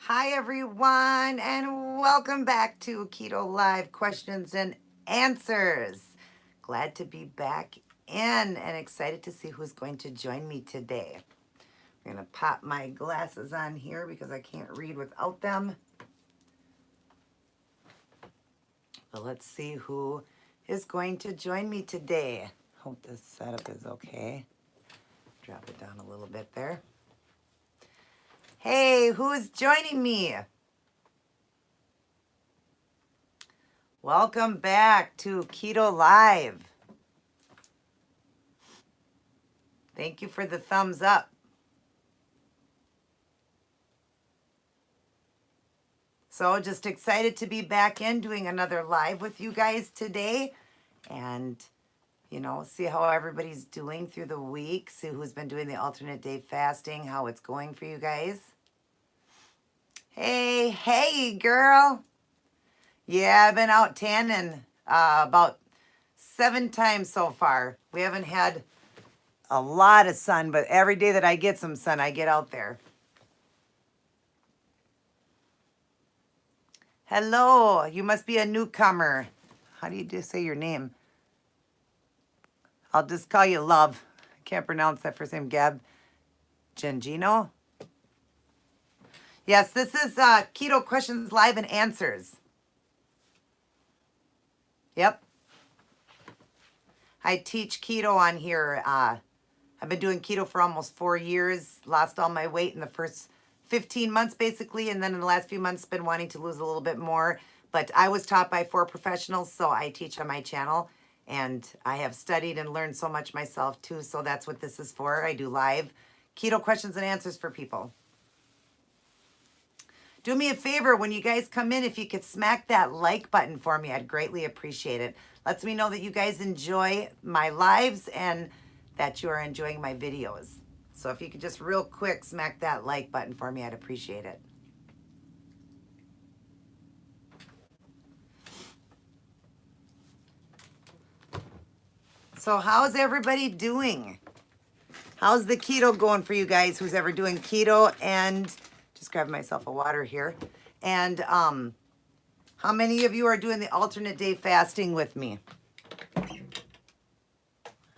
Hi, everyone, and welcome back to Keto Live Questions and Answers. Glad to be back in and excited to see who's going to join me today. I'm going to pop my glasses on here because I can't read without them. But let's see who is going to join me today. Hope this setup is okay. Drop it down a little bit there. Hey, who's joining me? Welcome back to Keto Live. Thank you for the thumbs up. So just excited to be back in doing another live with you guys today. And, see how everybody's doing through the week. See who's been doing the alternate day fasting, how it's going for you guys. Hey, girl. Yeah, I've been out tanning about 7 times so far. We haven't had a lot of sun, but every day that I get some sun, I get out there. Hello, you must be a newcomer. How do you say your name? I'll just call you Love. I can't pronounce that first name. Gab Gengino. Yes, this is Keto Questions Live and Answers. Yep. I teach keto on here. I've been doing keto for almost 4 years. Lost all my weight in the first 15 months, basically. And then in the last few months, been wanting to lose a little bit more. But I was taught by 4 professionals, so I teach on my channel. And I have studied and learned so much myself, too. So that's what this is for. I do live keto questions and answers for people. Do me a favor, when you guys come in, if you could smack that like button for me, I'd greatly appreciate it. Lets me know that you guys enjoy my lives and that you are enjoying my videos. So if you could just real quick smack that like button for me, I'd appreciate it. So how's everybody doing? How's the keto going for you guys who's ever doing keto? And just grab myself a water here. And how many of you are doing the alternate day fasting with me?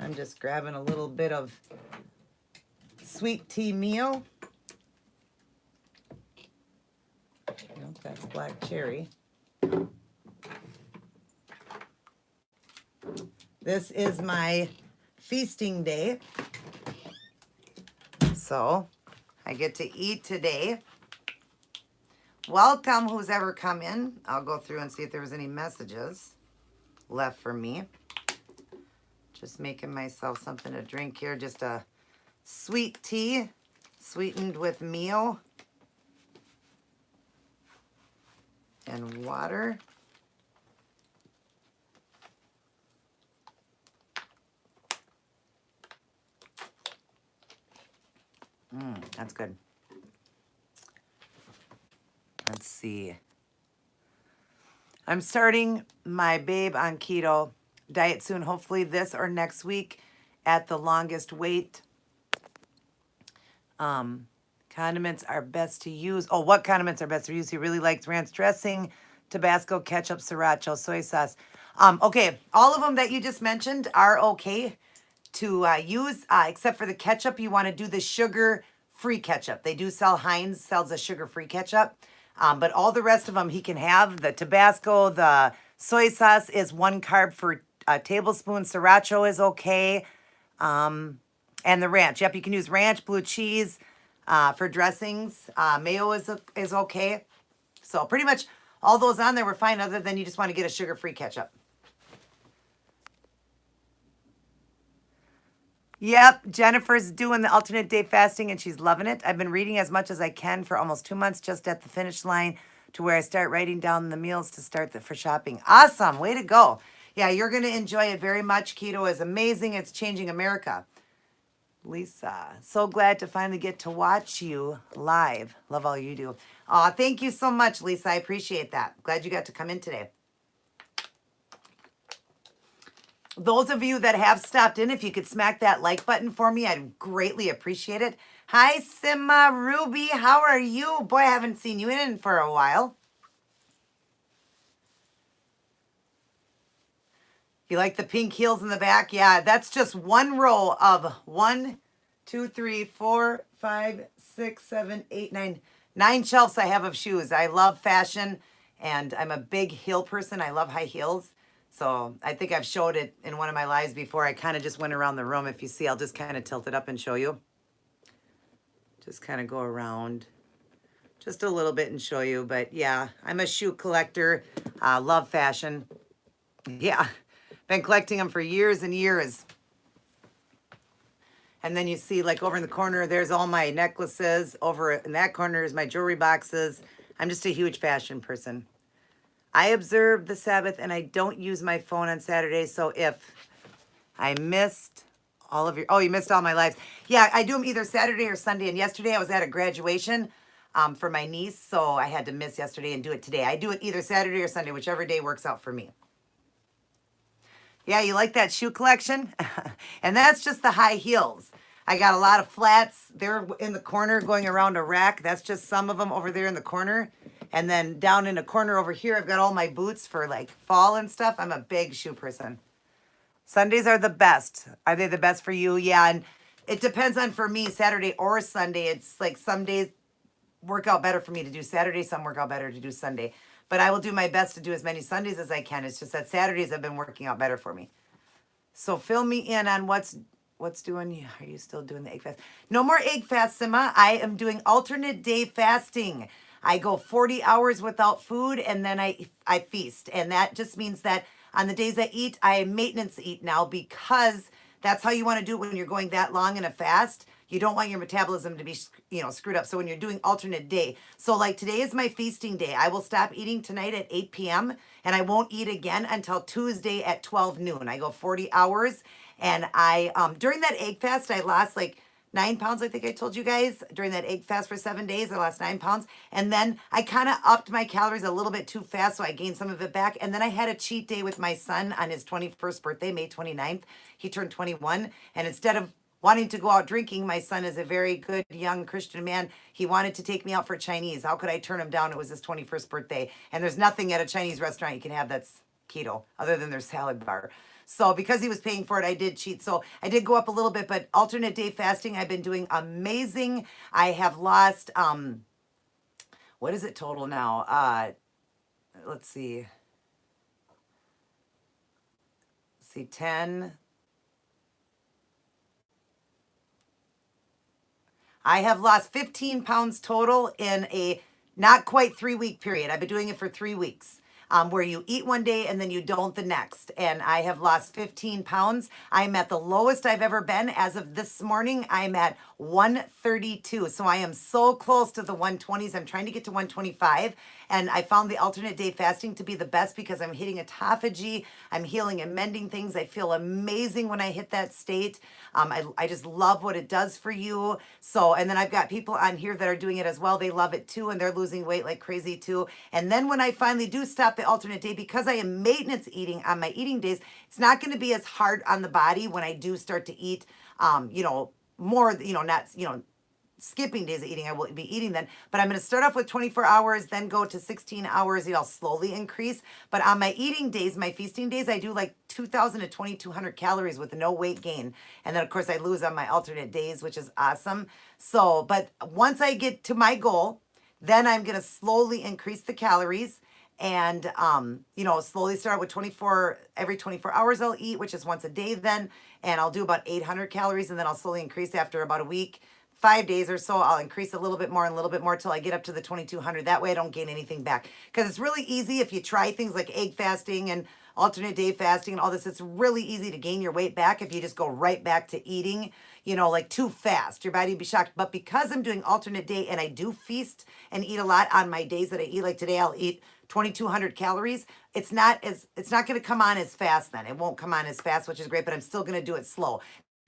I'm just grabbing a little bit of sweet tea meal. Nope, that's black cherry. This is my feasting day. So I get to eat today. Welcome, who's ever come in. I'll go through and see if there was any messages left for me. Just making myself something to drink here. Just a sweet tea, sweetened with meal and water. That's good. Let's see. I'm starting my babe on keto diet soon, hopefully this or next week at the longest wait. Condiments are best to use. Oh, what condiments are best to use? He really likes ranch dressing, Tabasco, ketchup, sriracha, soy sauce. Okay, all of them that you just mentioned are okay to use, except for the ketchup. You want to do the sugar-free ketchup. They do sell, Heinz sells a sugar-free ketchup. But all the rest of them he can have. The Tabasco, the soy sauce is 1 carb for a tablespoon. Sriracha is okay. And the ranch. Yep, you can use ranch, blue cheese for dressings. Mayo is okay. So pretty much all those on there were fine, other than you just want to get a sugar-free ketchup. Yep, Jennifer's doing the alternate day fasting and she's loving it. I've been reading as much as I can for almost 2 months, just at the finish line to where I start writing down the meals to start for shopping. Awesome, way to go. Yeah, you're going to enjoy it very much. Keto is amazing. It's changing America. Lisa, so glad to finally get to watch you live. Love all you do. Aw, thank you so much, Lisa. I appreciate that. Glad you got to come in today. Those of you that have stopped in, if you could smack that like button for me, I'd greatly appreciate it. Hi, Sima, Ruby. How are you? Boy, I haven't seen you in for a while. You like the pink heels in the back? Yeah, that's just one row of 1, 2, 3, 4, 5, 6, 7, 8, 9, 9 shelves I have of shoes. I love fashion and I'm a big heel person. I love high heels. So I think I've showed it in one of my lives before. I kind of just went around the room. If you see, I'll just kind of tilt it up and show you. Just kind of go around just a little bit and show you. But yeah, I'm a shoe collector. Love fashion. Yeah, been collecting them for years and years. And then you see like over in the corner, there's all my necklaces. Over in that corner is my jewelry boxes. I'm just a huge fashion person. I observe the Sabbath and I don't use my phone on Saturday. So if I missed all of your, oh, you missed all my lives. Yeah, I do them either Saturday or Sunday. And yesterday I was at a graduation for my niece. So I had to miss yesterday and do it today. I do it either Saturday or Sunday, whichever day works out for me. Yeah, you like that shoe collection? And that's just the high heels. I got a lot of flats. They're in the corner going around a rack. That's just some of them over there in the corner. And then down in a corner over here, I've got all my boots for like fall and stuff. I'm a big shoe person. Sundays are the best. Are they the best for you? Yeah, and it depends on, for me, Saturday or Sunday. It's like some days work out better for me to do Saturday, some work out better to do Sunday. But I will do my best to do as many Sundays as I can. It's just that Saturdays have been working out better for me. So fill me in on what's doing. Are you still doing the egg fast? No more egg fast, Sima. I am doing alternate day fasting. I go 40 hours without food and then I feast. And that just means that on the days I eat, I maintenance eat now because that's how you want to do it when you're going that long in a fast. You don't want your metabolism to be, screwed up. So when you're doing alternate day, so like today is my feasting day. I will stop eating tonight at 8 p.m. and I won't eat again until Tuesday at 12 noon. I go 40 hours and I, during that egg fast, I lost like 9 pounds. I think I told you guys during that egg fast for 7 days, I lost 9 pounds. And then I kind of upped my calories a little bit too fast. So I gained some of it back. And then I had a cheat day with my son on his 21st birthday, May 29th. He turned 21. And instead of wanting to go out drinking, my son is a very good young Christian man. He wanted to take me out for Chinese. How could I turn him down? It was his 21st birthday. And there's nothing at a Chinese restaurant you can have that's keto other than their salad bar. So because he was paying for it, I did cheat. So I did go up a little bit, but alternate day fasting, I've been doing amazing. I have lost, what is it total now? Let's see. 10. I have lost 15 pounds total in a not quite 3-week period. I've been doing it for 3 weeks. Where you eat one day and then you don't the next. And I have lost 15 pounds. I'm at the lowest I've ever been. As of this morning, I'm at 132. So I am so close to the 120s. I'm trying to get to 125. And I found the alternate day fasting to be the best because I'm hitting autophagy. I'm healing and mending things. I feel amazing when I hit that state. I just love what it does for you. So, and then I've got people on here that are doing it as well. They love it too. And they're losing weight like crazy too. And then when I finally do stop the alternate day, because I am maintenance eating on my eating days, it's not going to be as hard on the body when I do start to eat, more, not, skipping days of eating. I will be eating then, but I'm going to start off with 24 hours, then go to 16 hours. I'll slowly increase. But on my eating days, my feasting days, I do like 2,000 to 2,200 calories with no weight gain. And then of course I lose on my alternate days, which is awesome. So, but once I get to my goal, then I'm going to slowly increase the calories and, slowly start with every 24 hours I'll eat, which is once a day then. And I'll do about 800 calories. And then I'll slowly increase after about a week. 5 days or so, I'll increase a little bit more and a little bit more till I get up to the 2,200. That way I don't gain anything back. Because it's really easy if you try things like egg fasting and alternate day fasting and all this. It's really easy to gain your weight back if you just go right back to eating, like too fast. Your body would be shocked. But because I'm doing alternate day and I do feast and eat a lot on my days that I eat, like today I'll eat 2,200 calories. It's not going to come on as fast then. It won't come on as fast, which is great, but I'm still going to do it slow.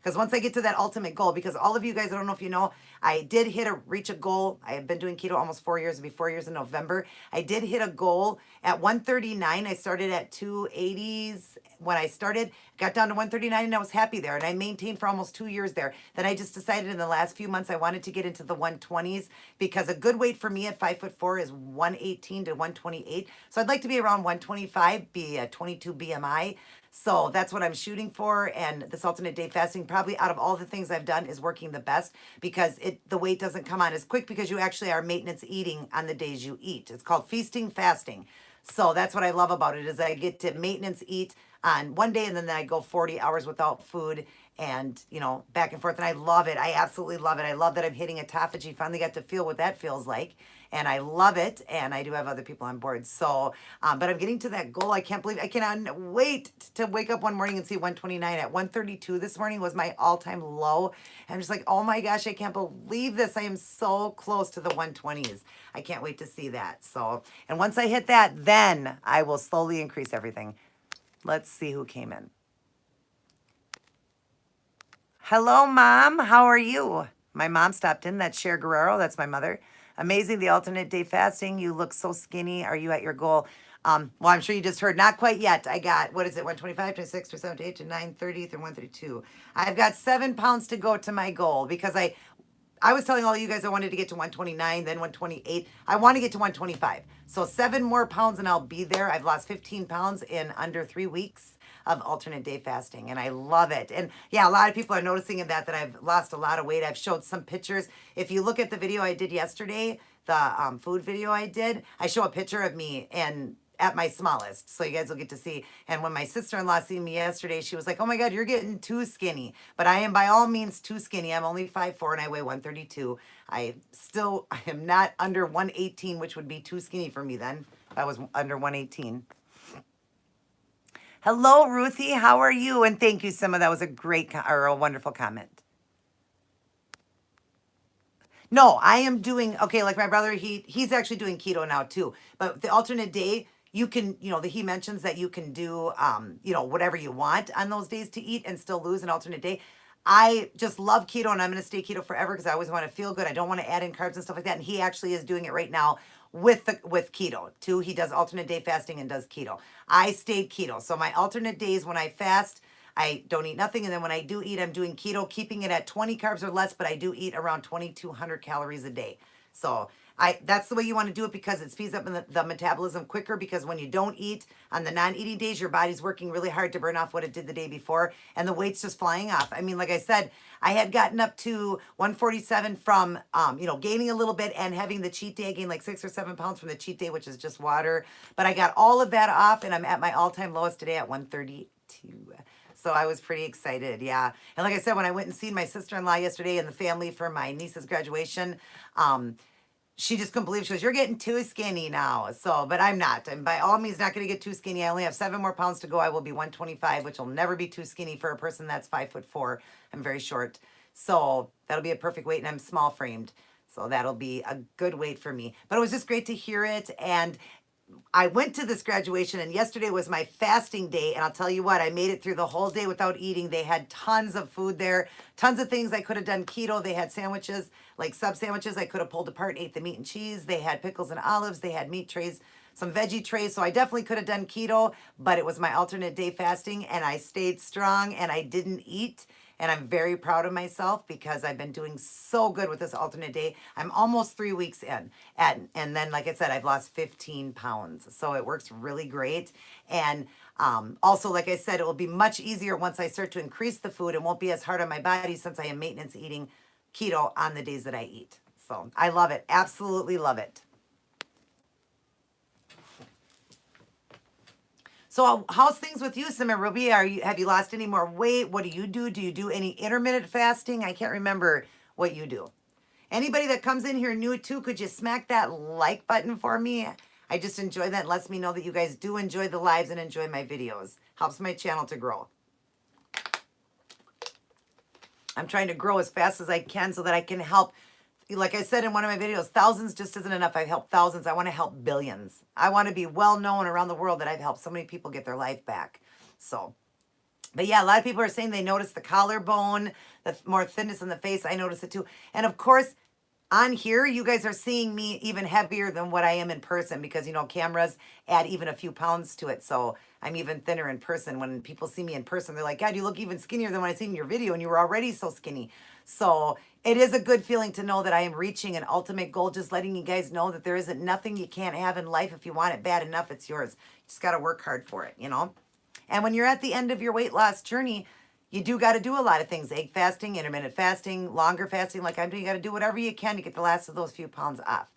Because once I get to that ultimate goal, because all of you guys, I don't know if you know, I did reach a goal. I have been doing keto almost 4 years. It'll be 4 years in November. I did hit a goal at 139. I started at 280s when I started, got down to 139, and I was happy there. And I maintained for almost 2 years there. Then I just decided in the last few months I wanted to get into the 120s because a good weight for me at 5'4" is 118 to 128. So I'd like to be around 125, be a 22 BMI. So that's what I'm shooting for. And this alternate day fasting, probably out of all the things I've done, is working the best because the weight doesn't come on as quick because you actually are maintenance eating on the days you eat. It's called feasting fasting. So that's what I love about it is I get to maintenance eat on one day and then I go 40 hours without food and, back and forth. And I love it. I absolutely love it. I love that I'm hitting autophagy. Finally got to feel what that feels like. And I love it. And I do have other people on board. So, but I'm getting to that goal. I can't believe, I cannot wait to wake up one morning and see 129 at 132 this morning was my all-time low. And I'm just like, oh my gosh, I can't believe this. I am so close to the 120s. I can't wait to see that. So, and once I hit that, then I will slowly increase everything. Let's see who came in. Hello, Mom. How are you? My mom stopped in. That's Cher Guerrero. That's my mother. Amazing, the alternate day fasting. You look so skinny. Are you at your goal? Well, I'm sure you just heard. Not quite yet. I got, 125, 26, 27, 28, 29, 30, through 132. I've got 7 pounds to go to my goal because I was telling all you guys I wanted to get to 129, then 128. I want to get to 125. So 7 more pounds and I'll be there. I've lost 15 pounds in under 3 weeks of alternate day fasting and I love it. And yeah, a lot of people are noticing that I've lost a lot of weight. I've showed some pictures. If you look at the video I did yesterday, the food video I did, I show a picture of me and at my smallest. So you guys will get to see. And when my sister-in-law seen me yesterday, she was like, oh my God, you're getting too skinny. But I am by all means too skinny. I'm only 5'4" and I weigh 132. I am not under 118, which would be too skinny for me then. If I was under 118. Hello, Ruthie. How are you? And thank you, Sima. That was a great or a wonderful comment. No, I am doing, okay, like my brother, he's actually doing keto now too. But the alternate day, you can, he mentions that you can do, whatever you want on those days to eat and still lose an alternate day. I just love keto and I'm going to stay keto forever because I always want to feel good. I don't want to add in carbs and stuff like that. And he actually is doing it right now with keto too. He does alternate day fasting and does keto. I stayed keto. So my alternate days when I fast, I don't eat nothing. And then when I do eat, I'm doing keto, keeping it at 20 carbs or less, but I do eat around 2,200 calories a day. So that's the way you want to do it because it speeds up the metabolism quicker because when you don't eat on the non-eating days, your body's working really hard to burn off what it did the day before and the weight's just flying off. I mean, like I said, I had gotten up to 147 from, gaining a little bit and having the cheat day. I gained like 6 or 7 pounds from the cheat day, which is just water. But I got all of that off and I'm at my all-time lowest today at 132. So I was pretty excited, yeah. And like I said, when I went and seen my sister-in-law yesterday and the family for my niece's graduation, she just couldn't believe. She goes, you're getting too skinny now. So, but I'm not. I'm by all means not going to get too skinny. I only have 7 more pounds to go. I will be 125, which will never be too skinny for a person that's 5'4". I'm very short. So that'll be a perfect weight and I'm small framed. So that'll be a good weight for me. But it was just great to hear it. And I went to this graduation and yesterday was my fasting day. And I'll tell you what, I made it through the whole day without eating. They had tons of food there, tons of things. I could have done keto. They had sandwiches, like sub sandwiches. I could have pulled apart and ate the meat and cheese. They had pickles and olives. They had meat trays, some veggie trays. So I definitely could have done keto, but it was my alternate day fasting and I stayed strong and I didn't eat. And I'm very proud of myself because I've been doing so good with this alternate day. I'm almost 3 weeks in. And then, like I said, I've lost 15 pounds. So it works really great. And also, like I said, it will be much easier once I start to increase the food. It won't be as hard on my body since I am maintenance eating keto on the days that I eat. So I love it. Absolutely love it. So how's things with you, Sim and Ruby? Have you lost any more weight? What do you do? Do you do any intermittent fasting? I can't remember what you do. Anybody that comes in here new too, could you smack that like button for me? I just enjoy that. It lets me know that you guys do enjoy the lives and enjoy my videos. Helps my channel to grow. I'm trying to grow as fast as I can so that I can help. Like I said in one of my videos, thousands just isn't enough. I've helped thousands. I want to help billions. I want to be well known around the world that I've helped so many people get their life back. So But yeah, a lot of people are saying they notice the collarbone, the more thinness in the face. I notice it too. And of course, on here, you guys are seeing me even heavier than what I am in person because, cameras add even a few pounds to it. So I'm even thinner in person. When people see me in person, they're like, God, you look even skinnier than when I seen in your video and you were already so skinny. So it is a good feeling to know that I am reaching an ultimate goal, just letting you guys know that there isn't nothing you can't have in life. If you want it bad enough, it's yours. You just got to work hard for it. And when you're at the end of your weight loss journey, you do got to do a lot of things: egg fasting, intermittent fasting, longer fasting like I'm doing. You got to do whatever you can to get the last of those few pounds off.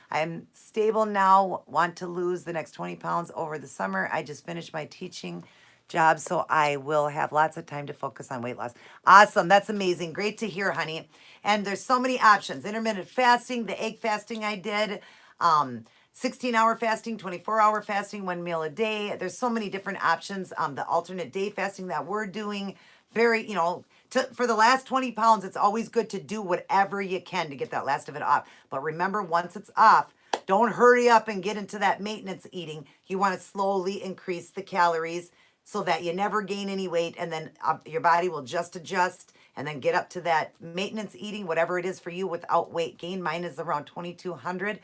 I'm stable now, want to lose the next 20 pounds over the summer. I just finished my teaching job, so I will have lots of time to focus on weight loss. Awesome. That's amazing. Great to hear, honey. And there's so many options. Intermittent fasting, the egg fasting I did, 16-hour fasting, 24-hour fasting, 1 meal a day. There's so many different options. The alternate day fasting that we're doing, very, for the last 20 pounds, it's always good to do whatever you can to get that last of it off. But remember, once it's off, don't hurry up and get into that maintenance eating. You want to slowly increase the calories so that you never gain any weight, and then your body will just adjust and then get up to that maintenance eating, whatever it is for you, without weight gain. Mine is around 2,200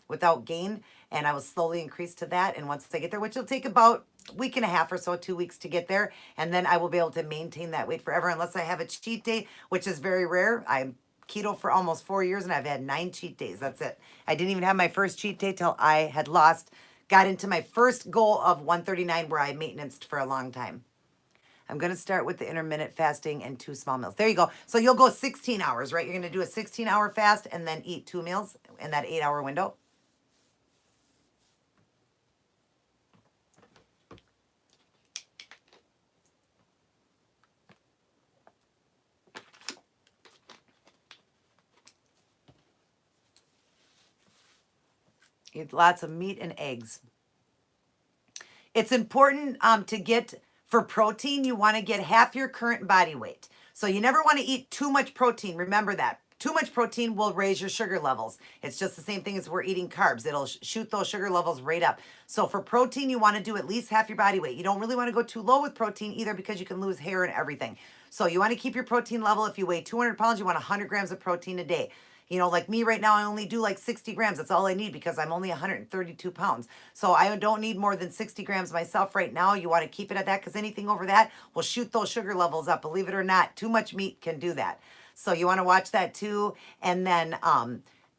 without gain, and I will slowly increase to that. And once I get there, which will take about a week and a half or so, 2 weeks to get there, and then I will be able to maintain that weight forever unless I have a cheat day, which is very rare. I'm keto for almost 4 years and I've had 9 cheat days. That's it. I didn't even have my first cheat day till I had got into my first goal of 139, where I maintenanced for a long time. I'm going to start with the intermittent fasting and 2 small meals. There you go. So you'll go 16 hours, right? You're going to do a 16-hour fast and then eat 2 meals in that 8-hour window. Eat lots of meat and eggs. It's important to get, for protein, you want to get half your current body weight. So you never want to eat too much protein. Remember that. Too much protein will raise your sugar levels. It's just the same thing as we're eating carbs. It'll shoot those sugar levels right up. So for protein, you want to do at least half your body weight. You don't really want to go too low with protein either, because you can lose hair and everything. So you want to keep your protein level. If you weigh 200 pounds, you want 100 grams of protein a day. Like me right now, I only do like 60 grams. That's all I need because I'm only 132 pounds. So I don't need more than 60 grams myself right now. You want to keep it at that, because anything over that will shoot those sugar levels up. Believe it or not, too much meat can do that. So you want to watch that too. And then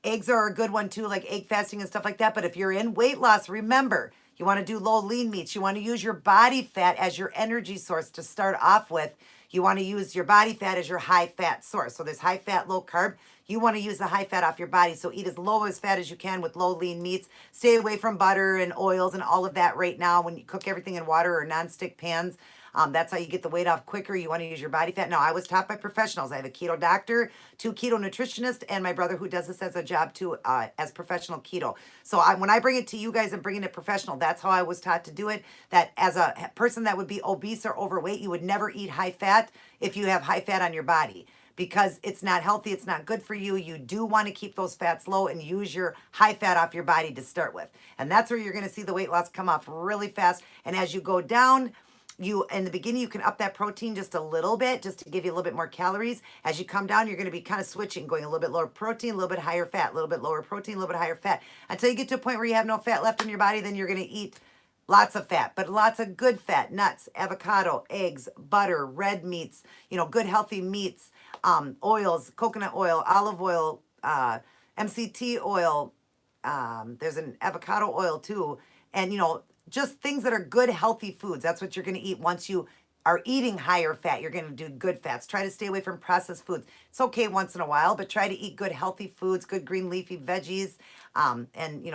eggs are a good one too, like egg fasting and stuff like that. But if you're in weight loss, remember, you want to do low lean meats. You want to use your body fat as your energy source to start off with. You want to use your body fat as your high fat source. So there's high fat, low carb. You want to use the high fat off your body. So eat as low as fat as you can with low lean meats. Stay away from butter and oils and all of that right now when you cook everything in water or nonstick pans. That's how you get the weight off quicker. You want to use your body fat. Now, I was taught by professionals. I have a keto doctor, 2 keto nutritionists, and my brother who does this as a job too, as professional keto. So when I bring it to you guys, I'm bringing it professional. That's how I was taught to do it. That as a person that would be obese or overweight, you would never eat high fat if you have high fat on your body, because it's not healthy. It's not good for you. You do want to keep those fats low and use your high fat off your body to start with. And that's where you're going to see the weight loss come off really fast. And as you go down, in the beginning, you can up that protein just a little bit, just to give you a little bit more calories. As you come down, you're going to be kind of switching, going a little bit lower protein, a little bit higher fat, a little bit lower protein, a little bit higher fat, until you get to a point where you have no fat left in your body. Then you're going to eat lots of fat, but lots of good fat: nuts, avocado, eggs, butter, red meats, good healthy meats, oils, coconut oil, olive oil, MCT oil. There's an avocado oil too. And, just things that are good, healthy foods. That's what you're going to eat. Once you are eating higher fat, you're going to do good fats. Try to stay away from processed foods. It's okay once in a while, but try to eat good, healthy foods, good green leafy veggies, and,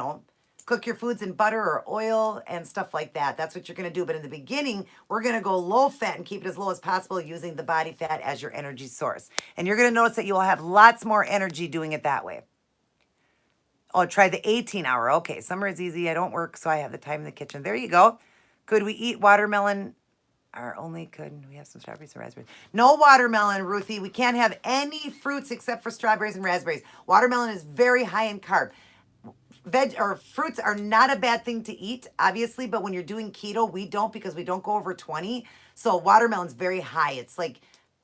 cook your foods in butter or oil and stuff like that. That's what you're going to do. But in the beginning, we're going to go low fat and keep it as low as possible, using the body fat as your energy source. And you're going to notice that you will have lots more energy doing it that way. Oh, try the 18-hour. Okay, summer is easy. I don't work, so I have the time in the kitchen. There you go. Could we eat watermelon? Or only could we have some strawberries and raspberries? No watermelon, Ruthie. We can't have any fruits except for strawberries and raspberries. Watermelon is very high in carb. veg or fruits are not a bad thing to eat, obviously, but when you're doing keto, we don't because we don't go over 20. So watermelon's very high. It's like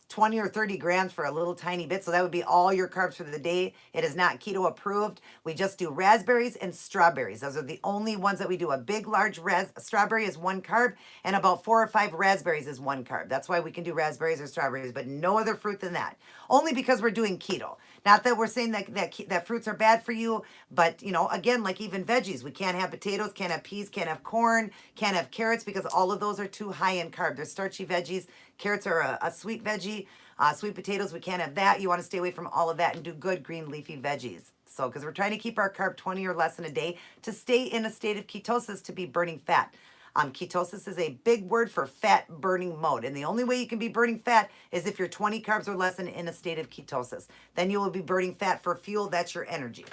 20 or 30 grams for a little tiny bit. So that would be all your carbs for the day. It is not keto approved. We just do raspberries and strawberries. Those are the only ones that we do. A big, large strawberry is 1 carb, and about 4 or 5 raspberries is 1 carb. That's why we can do raspberries or strawberries, but no other fruit than that. Only because we're doing keto. Not that we're saying that fruits are bad for you, but you know, again, like even veggies, we can't have potatoes, can't have peas, can't have corn, can't have carrots because all of those are too high in carb. They're starchy veggies. Carrots are a sweet veggie. Sweet potatoes, we can't have that. You want to stay away from all of that and do good green leafy veggies. So, because we're trying to keep our carb 20 or less in a day to stay in a state of ketosis to be burning fat. Ketosis is a big word for fat burning mode. And the only way you can be burning fat is if you're 20 carbs or less in a state of ketosis. Then you will be burning fat for fuel. That's your energy.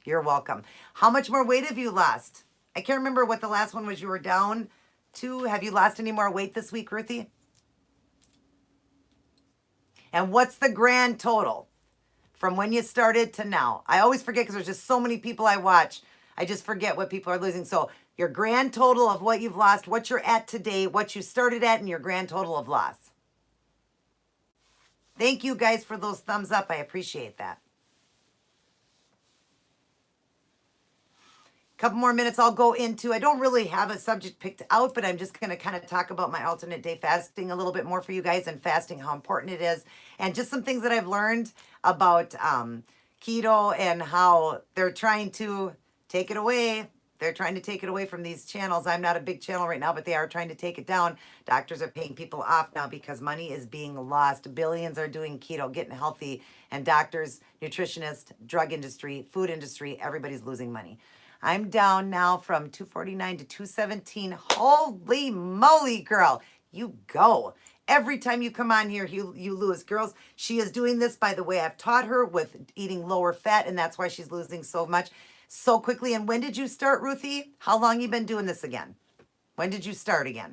You're welcome. How much more weight have you lost? I can't remember what the last one was you were down to. Have you lost any more weight this week, Ruthie? And what's the grand total from when you started to now? I always forget because there's just so many people I watch. I just forget what people are losing. So your grand total of what you've lost, what you're at today, what you started at, and your grand total of loss. Thank you guys for those thumbs up. I appreciate that. Couple more minutes I'll go into. I don't really have a subject picked out, but I'm just going to kind of talk about my alternate day fasting a little bit more for you guys and fasting, how important it is, and just some things that I've learned about keto and how they're trying to take it away. They're trying to take it away from these channels. I'm not a big channel right now, but they are trying to take it down. Doctors are paying people off now because money is being lost. Billions are doing keto, getting healthy, and doctors, nutritionists, drug industry, food industry, everybody's losing money. I'm down now from 249 to 217. Holy moly, girl. You go. Every time you come on here, you lose. Girls, she is doing this, by the way, I've taught her with eating lower fat, and that's why she's losing so much so quickly. And when did you start, Ruthie? How long you been doing this again? When did you start again?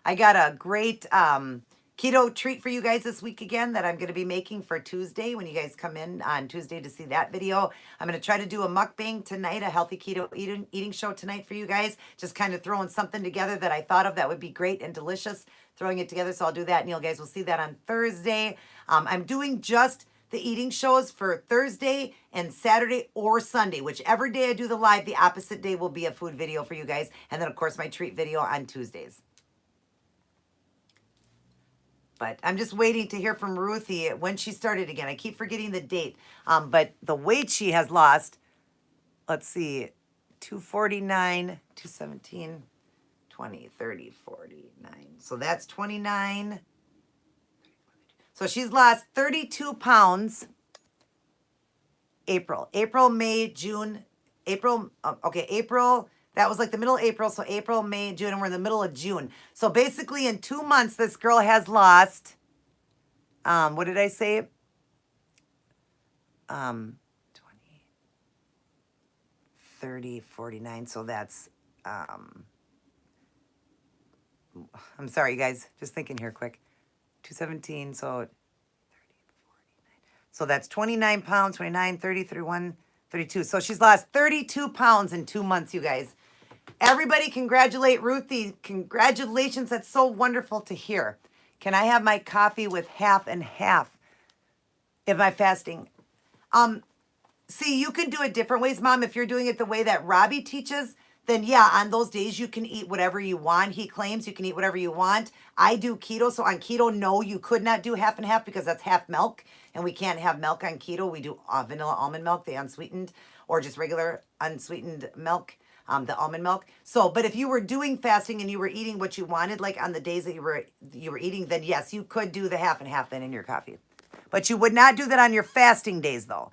I got a great keto treat for you guys this week again that I'm going to be making for Tuesday when you guys come in on Tuesday to see that video. I'm going to try to do a mukbang tonight, a healthy keto eating show tonight for you guys. Just kind of throwing something together that I thought of that would be great and delicious, throwing it together. So I'll do that, and you guys will see that on Thursday. I'm doing just the eating shows for Thursday and Saturday or Sunday. Whichever day I do the live, the opposite day will be a food video for you guys. And then, of course, my treat video on Tuesdays. But I'm just waiting to hear from Ruthie when she started again. I keep forgetting the date. But the weight she has lost, let's see, 249, 217, 20, 30, 49. So that's 29. So she's lost 32 pounds. April, May, June, April. April. That was like the middle of April. So April, May, June, and we're in the middle of June. So basically in 2 months, this girl has lost, what did I say? 20, 30, 49. So that's, I'm sorry, you guys, just thinking here quick. 217, so 30, 49. So that's 29 pounds, 29, 30, 31, 32. So she's lost 32 pounds in 2 months, you guys. Everybody congratulate Ruthie. Congratulations. That's so wonderful to hear. Can I have my coffee with half and half? Am I fasting? See, you can do it different ways, Mom. If you're doing it the way that Robbie teaches, then yeah, on those days you can eat whatever you want. He claims you can eat whatever you want. I do keto, so on keto, no, you could not do half and half because that's half milk, and we can't have milk on keto. We do vanilla almond milk, the unsweetened, or just regular unsweetened milk. The almond milk. So, but if you were doing fasting and you were eating what you wanted, like on the days that you were eating, then yes, you could do the half and half then in your coffee. But you would not do that on your fasting days, though.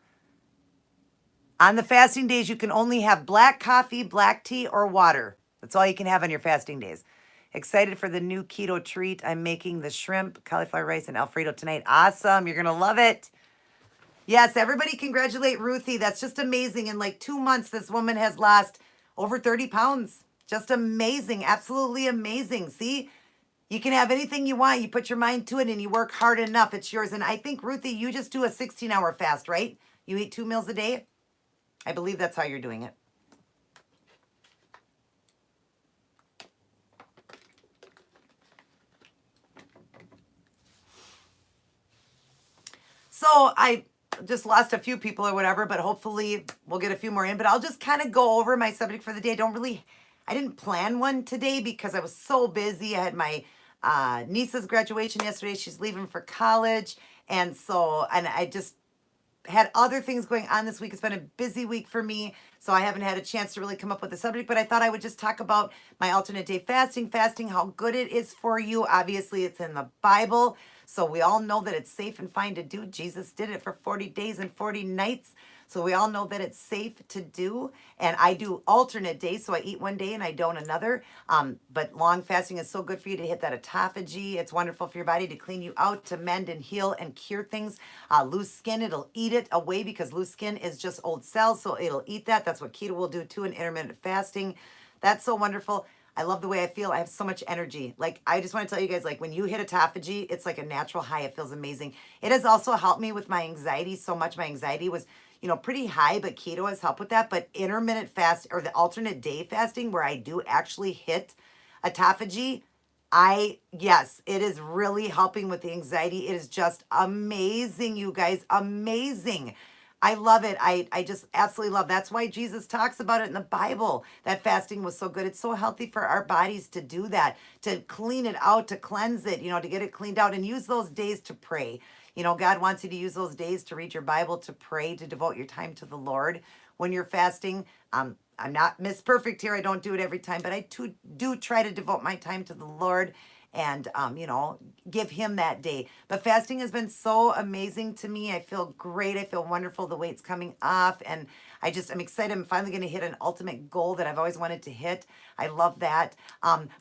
On the fasting days, you can only have black coffee, black tea, or water. That's all you can have on your fasting days. Excited for the new keto treat. I'm making the shrimp, cauliflower rice, and Alfredo tonight. Awesome. You're going to love it. Yes, everybody congratulate Ruthie. That's just amazing. In like 2 months, this woman has lost over 30 pounds. Just amazing. Absolutely amazing. See, You can have anything you want. You put your mind to it and you work hard enough. It's yours. And I think, Ruthie, you just do a 16-hour fast, right? You eat 2 meals a day? I believe that's how you're doing it. So I just lost a few people or whatever, but hopefully we'll get a few more in. But I'll just kind of go over my subject for the day. I didn't plan one today because I was so busy. I had my niece's graduation yesterday. She's leaving for college. And I just had other things going on this week. It's been a busy week for me, so I haven't had a chance to really come up with a subject, but I thought I would just talk about my alternate day fasting, how good it is for you. Obviously, it's in the Bible, so we all know that it's safe and fine to do. Jesus did it for 40 days and 40 nights. So we all know that it's safe to do. And I do alternate days. So I eat one day and I don't another. But long fasting is so good for you to hit that autophagy. It's wonderful for your body to clean you out, to mend and heal and cure things. Loose skin, it'll eat it away because loose skin is just old cells. So it'll eat that. That's what keto will do too in intermittent fasting. That's so wonderful. I love the way I feel. I have so much energy. Like, I just want to tell you guys, like, when you hit autophagy, it's like a natural high. It feels amazing. It has also helped me with my anxiety so much. My anxiety was, pretty high, but keto has helped with that. But intermittent fast or the alternate day fasting where I do actually hit autophagy, yes, it is really helping with the anxiety. It is just amazing, you guys, amazing. I love it. I just absolutely love. That's why Jesus talks about it in the Bible. That fasting was so good. It's so healthy for our bodies to do that, to clean it out, to cleanse it, to get it cleaned out and use those days to pray. God wants you to use those days to read your Bible, to pray, to devote your time to the Lord when you're fasting. I'm not Miss Perfect here. I don't do it every time, but I do try to devote my time to the Lord and, give him that day. But fasting has been so amazing to me. I feel great. I feel wonderful. The weight's coming off and I'm excited. I'm finally going to hit an ultimate goal that I've always wanted to hit. I love that.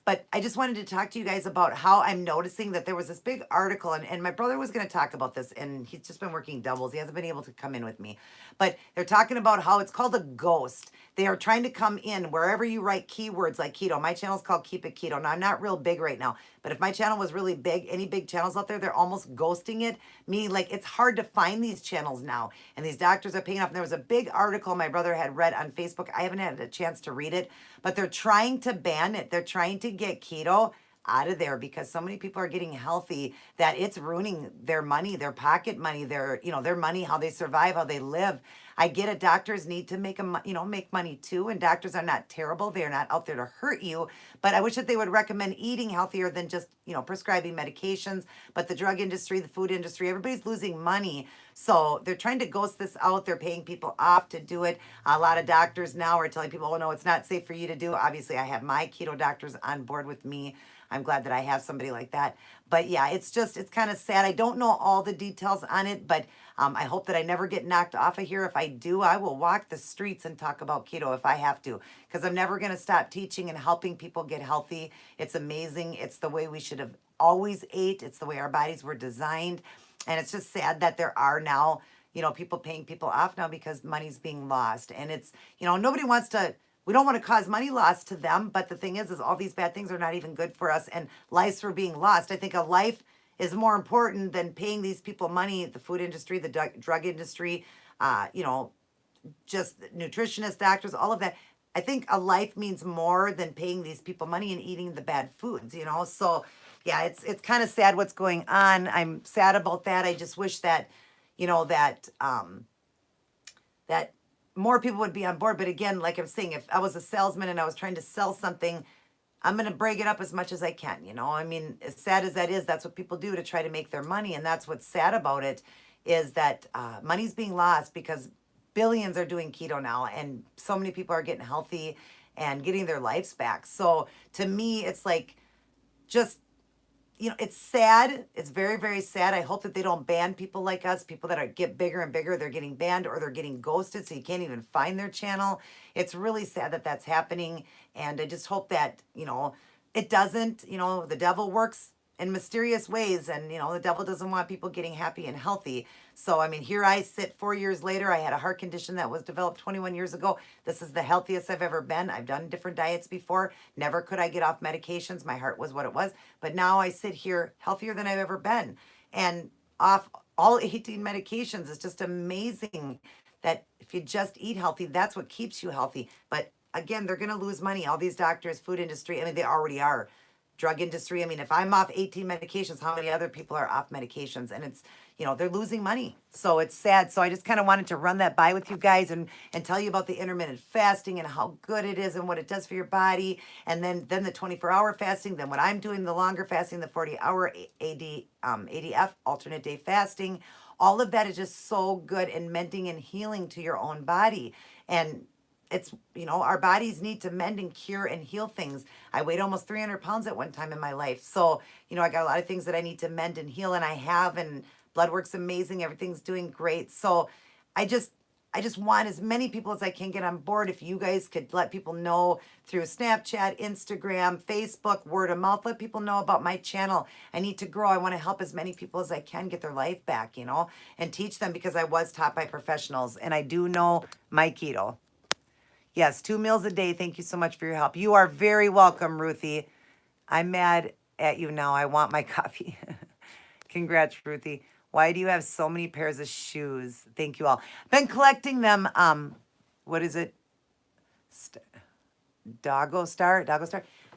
But I just wanted to talk to you guys about how I'm noticing that there was this big article and my brother was going to talk about this and he's just been working doubles. He hasn't been able to come in with me, but they're talking about how it's called a ghost. They are trying to come in wherever you write keywords like keto. My channel is called Keep It Keto. Now, I'm not real big right now, but if my channel was really big, any big channels out there, they're almost ghosting it, meaning like it's hard to find these channels now. And these doctors are paying off. And there was a big article my brother had read on Facebook. I haven't had a chance to read it, but they're trying to ban it. They're trying to get keto out of there because so many people are getting healthy that it's ruining their money, their pocket money, their money, how they survive, how they live. I get it. Doctors need to make money too. And doctors are not terrible. They're not out there to hurt you. But I wish that they would recommend eating healthier than just, prescribing medications. But the drug industry, the food industry, everybody's losing money. So they're trying to ghost this out. They're paying people off to do it. A lot of doctors now are telling people, oh no, it's not safe for you to do. Obviously, I have my keto doctors on board with me. I'm glad that I have somebody like that. But yeah, it's kind of sad. I don't know all the details on it, but I hope that I never get knocked off of here. If I do, I will walk the streets and talk about keto if I have to, because I'm never going to stop teaching and helping people get healthy. It's amazing. It's the way we should have always ate. It's the way our bodies were designed. And it's just sad that there are now, people paying people off now because money's being lost. And it's, nobody wants to, we don't want to cause money loss to them. But the thing is all these bad things are not even good for us and lives were being lost. I think a life is more important than paying these people money, the food industry, the drug industry, just nutritionists, doctors, all of that. I think a life means more than paying these people money and eating the bad foods, So yeah, it's kind of sad what's going on. I'm sad about that. I just wish that, that more people would be on board. But again, like I'm saying, if I was a salesman and I was trying to sell something, I'm going to break it up as much as I can, I mean, as sad as that is, that's what people do to try to make their money. And that's what's sad about it is that money's being lost because billions are doing keto now and so many people are getting healthy and getting their lives back. So to me, it's like just, it's sad. It's very, very sad. I hope that they don't ban people like us, people that get bigger and bigger. They're getting banned or they're getting ghosted so you can't even find their channel. It's really sad that that's happening. And I just hope that, it doesn't, the devil works in mysterious ways. And, the devil doesn't want people getting happy and healthy. So, I mean, here I sit 4 years later. I had a heart condition that was developed 21 years ago. This is the healthiest I've ever been. I've done different diets before. Never could I get off medications. My heart was what it was. But now I sit here healthier than I've ever been. And off all 18 medications. It's just amazing that if you just eat healthy, that's what keeps you healthy. But again, they're going to lose money. All these doctors, food industry, I mean, they already are. Drug industry. I mean, if I'm off 18 medications, how many other people are off medications? And it's, they're losing money. So it's sad. So I just kind of wanted to run that by with you guys and tell you about the intermittent fasting and how good it is and what it does for your body. And then the 24-hour fasting, then what I'm doing, the longer fasting, the 40-hour ADF, alternate day fasting. All of that is just so good in mending and healing to your own body. And it's, our bodies need to mend and cure and heal things. I weighed almost 300 pounds at one time in my life. So, I got a lot of things that I need to mend and heal, and I have, and blood work's amazing. Everything's doing great. So I just want as many people as I can get on board. If you guys could let people know through Snapchat, Instagram, Facebook, word of mouth, let people know about my channel. I need to grow. I want to help as many people as I can get their life back, and teach them, because I was taught by professionals, and I do know my keto. Yes, 2 meals a day. Thank you so much for your help. You are very welcome, Ruthie. I'm mad at you now. I want my coffee. Congrats, Ruthie. Why do you have so many pairs of shoes? Thank you all. Been collecting them. What is it? Doggo Star?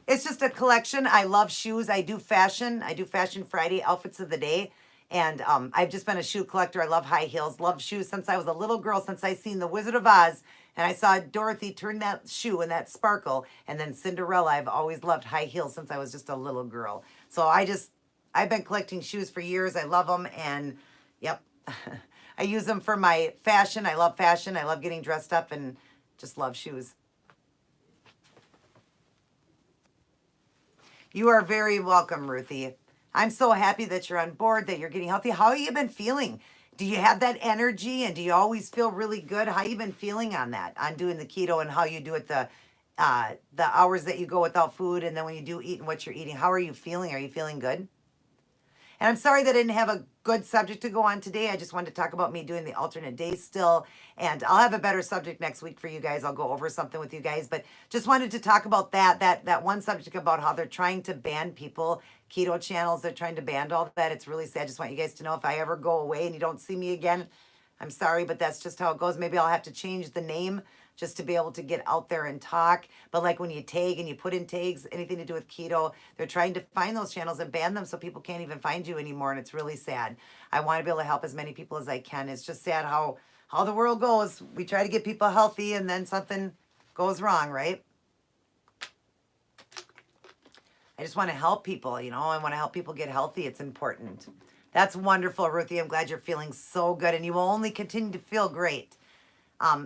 It's just a collection. I love shoes. I do fashion. I do Fashion Friday outfits of the day. And I've just been a shoe collector. I love high heels, love shoes since I was a little girl, since I seen The Wizard of Oz. And I saw Dorothy turn that shoe and that sparkle. And then Cinderella. I've always loved high heels since I was just a little girl. So I've been collecting shoes for years. I love them. And yep, I use them for my fashion. I love fashion. I love getting dressed up and just love shoes. You are very welcome, Ruthie. I'm so happy that you're on board, that you're getting healthy. How have you been feeling? Do you have that energy, and do you always feel really good? How you been feeling on that, on doing the keto, and how you do it, the hours that you go without food, and then when you do eat and what you're eating? How are you feeling? Are you feeling good? And I'm sorry that I didn't have a good subject to go on today. I just wanted to talk about me doing the alternate days still. And I'll have a better subject next week for you guys. I'll go over something with you guys. But just wanted to talk about that one subject about how they're trying to ban people, keto channels. They're trying to ban all that. It's really sad. I just want you guys to know, if I ever go away and you don't see me again, I'm sorry, but that's just how it goes. Maybe I'll have to change the name just to be able to get out there and talk. But like when you tag and you put in tags, anything to do with keto, they're trying to find those channels and ban them so people can't even find you anymore. And it's really sad. I want to be able to help as many people as I can. It's just sad how the world goes. We try to get people healthy and then something goes wrong, right? I just want to help people, I want to help people get healthy. It's important. That's wonderful, Ruthie. I'm glad you're feeling so good, and you will only continue to feel great.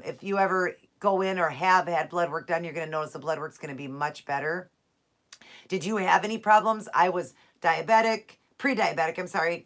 If you ever go in or have had blood work done, you're going to notice the blood work's going to be much better. Did you have any problems? I was pre-diabetic,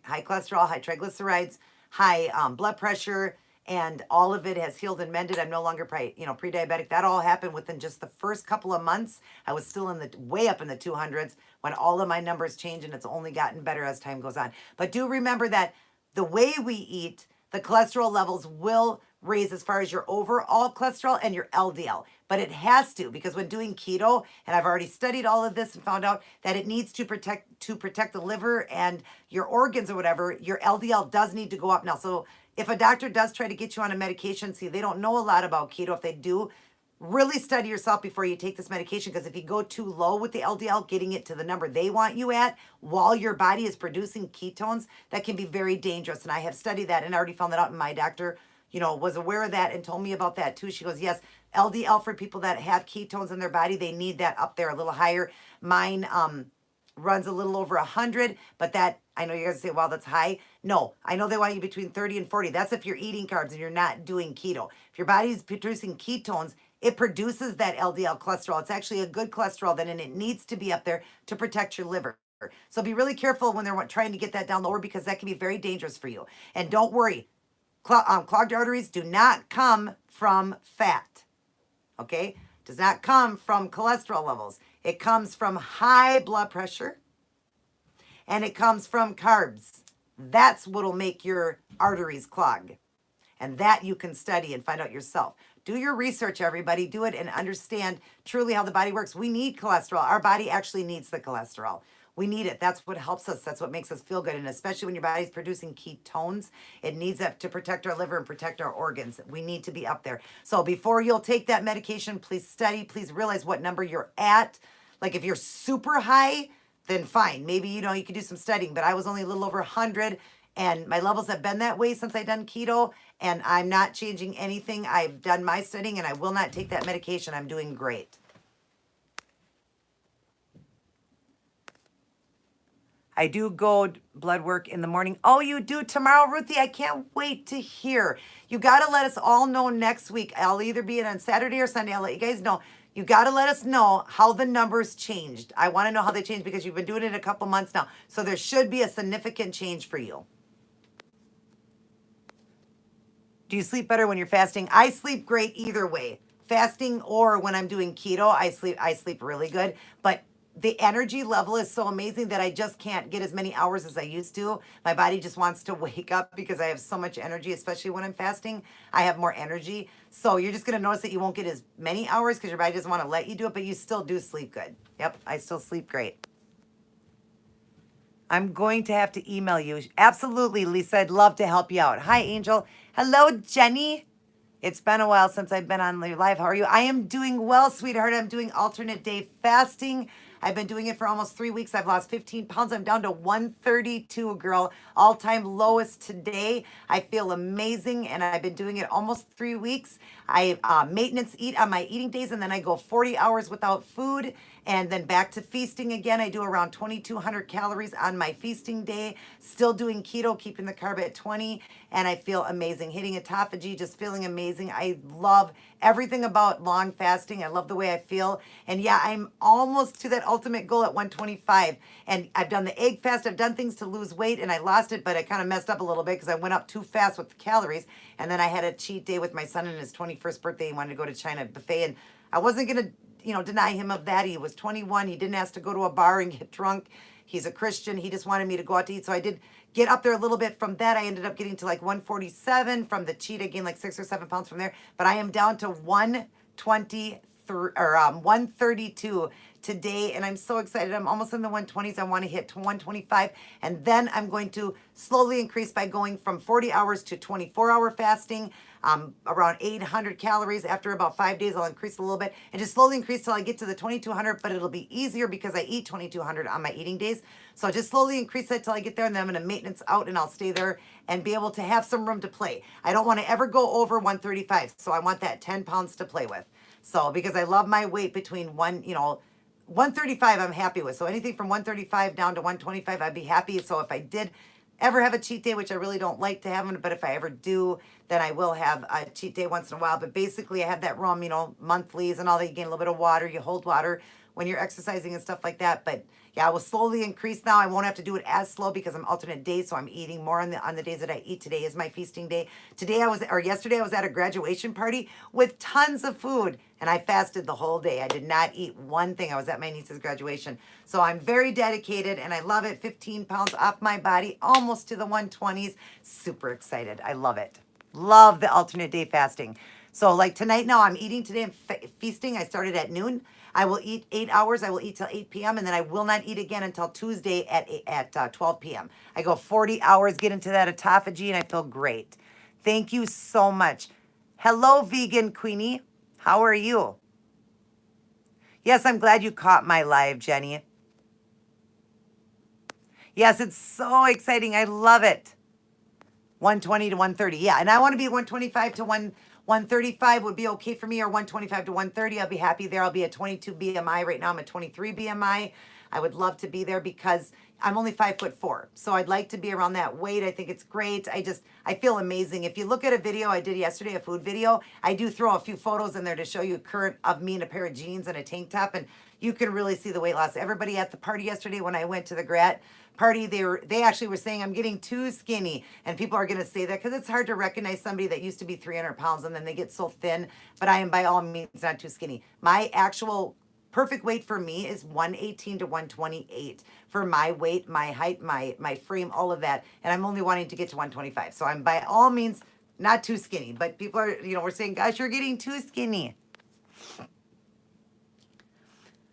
high cholesterol, high triglycerides, high blood pressure, and all of it has healed and mended. I'm no longer pre-diabetic. That all happened within just the first couple of months. I was still way up in the 200s when all of my numbers changed, and it's only gotten better as time goes on. But do remember that the way we eat, the cholesterol levels will raise as far as your overall cholesterol and your LDL. But it has to, because when doing keto, and I've already studied all of this and found out that it needs to protect the liver and your organs or whatever, your LDL does need to go up now. So if a doctor does try to get you on a medication, see, they don't know a lot about keto. If they do, really study yourself before you take this medication, because if you go too low with the LDL, getting it to the number they want you at while your body is producing ketones, that can be very dangerous. And I have studied that and I already found that out, and my doctor, was aware of that and told me about that too. She goes, yes, LDL for people that have ketones in their body, they need that up there a little higher. Mine runs a little over 100, but that, I know you're going to say, well, that's high. No, I know they want you between 30 and 40. That's if you're eating carbs and you're not doing keto. If your body's producing ketones, it produces that LDL cholesterol. It's actually a good cholesterol then, and it needs to be up there to protect your liver. So be really careful when they're trying to get that down lower, because that can be very dangerous for you. And don't worry, clogged arteries do not come from fat, okay? Does not come from cholesterol levels. It comes from high blood pressure and it comes from carbs. That's what'll make your arteries clog. And that you can study and find out yourself. Do your research, everybody. Do it and understand truly how the body works. We need cholesterol. Our body actually needs the cholesterol. We need it. That's what helps us. That's what makes us feel good. And especially when your body's producing ketones, it needs that to protect our liver and protect our organs. We need to be up there. So before you'll take that medication, please study. Please realize what number you're at. Like if you're super high, then fine. Maybe, you can do some studying. But I was only a little over 100. And my levels have been that way since I've done keto, and I'm not changing anything. I've done my studying, and I will not take that medication. I'm doing great. I do go blood work in the morning. Oh, you do tomorrow, Ruthie? I can't wait to hear. You got to let us all know next week. I'll either be in on Saturday or Sunday. I'll let you guys know. You got to let us know how the numbers changed. I want to know how they changed because you've been doing it a couple months now. So there should be a significant change for you. Do you sleep better when you're fasting? I sleep great either way. Fasting or when I'm doing keto, I sleep really good. But the energy level is so amazing that I just can't get as many hours as I used to. My body just wants to wake up because I have so much energy, especially when I'm fasting. I have more energy. So you're just going to notice that you won't get as many hours because your body doesn't want to let you do it, but you still do sleep good. Yep, I still sleep great. I'm going to have to email you. Absolutely, Lisa. I'd love to help you out. Hi, Angel. Hello, Jenny. It's been a while since I've been on live. How are you? I am doing well, sweetheart. I'm doing alternate day fasting. I've been doing it for almost 3 weeks. I've lost 15 pounds. I'm down to 132, girl. All-time lowest today. I feel amazing, and I've been doing it almost 3 weeks. I maintenance eat on my eating days, and then I go 40 hours without food, and then back to feasting again. I do around 2,200 calories on my feasting day. Still doing keto, keeping the carb at 20, and I feel amazing. Hitting autophagy, just feeling amazing. I love everything about long fasting. I love the way I feel. And yeah, I'm almost to that ultimate goal at 125. And I've done the egg fast. I've done things to lose weight, and I lost it, but I kind of messed up a little bit because I went up too fast with the calories. And then I had a cheat day with my son on his 21st birthday. He wanted to go to China buffet, and I wasn't going to deny him of that. He was 21. He didn't ask to go to a bar and get drunk. He's a Christian. He just wanted me to go out to eat. So I did get up there a little bit from that. I ended up getting to like 147 from the cheat. I gained like 6 or 7 pounds from there. But I am down to 123 or 132 today, and I'm so excited. I'm almost in the 120s. I want to hit to 125, and then I'm going to slowly increase by going from 40 hours to 24-hour fasting, around 800 calories. After about 5 days, I'll increase a little bit and just slowly increase till I get to the 2,200, but it'll be easier because I eat 2,200 on my eating days. So just slowly increase that till I get there, and then I'm going to maintenance out, and I'll stay there and be able to have some room to play. I don't want to ever go over 135, so I want that 10 pounds to play with. So because I love my weight between 135 I'm happy with. So anything from 135 down to 125, I'd be happy. So if I did ever have a cheat day, which I really don't like to have, but if I ever do, then I will have a cheat day once in a while. But basically I have that room, monthlies and all that. You gain a little bit of water, you hold water when you're exercising and stuff like that. But yeah, I will slowly increase now. I won't have to do it as slow because I'm alternate days, so I'm eating more on the days that I eat. Today is my feasting day. Yesterday I was at a graduation party with tons of food, and I fasted the whole day. I did not eat one thing. I was at my niece's graduation. So I'm very dedicated, and I love it. 15 pounds off my body, almost to the 120s. Super excited. I love it. Love the alternate day fasting. So like tonight now, I'm eating today. I'm feasting. I started at noon. I will eat 8 hours. I will eat till 8 p.m. and then I will not eat again until Tuesday at 12 p.m. I go 40 hours, get into that autophagy, and I feel great. Thank you so much. Hello, Vegan Queenie. How are you? Yes, I'm glad you caught my live, Jenny. Yes, it's so exciting. I love it. 120 to 130. Yeah, and I want to be 125 to 135 would be okay for me, or 125 to 130. I'll be happy there. I'll be at 22 BMI. Right now I'm at 23 BMI. I would love to be there because I'm only 5'4". So I'd like to be around that weight. I think it's great. I feel amazing. If you look at a video I did yesterday, a food video, I do throw a few photos in there to show you current of me in a pair of jeans and a tank top, and you can really see the weight loss. Everybody at the party yesterday when I went to the grat party, they actually were saying I'm getting too skinny, and people are going to say that because it's hard to recognize somebody that used to be 300 pounds and then they get so thin, but I am by all means not too skinny. My actual perfect weight for me is 118 to 128 for my weight, my height, my frame, all of that. And I'm only wanting to get to 125. So I'm by all means not too skinny, but people are, we're saying, gosh, you're getting too skinny.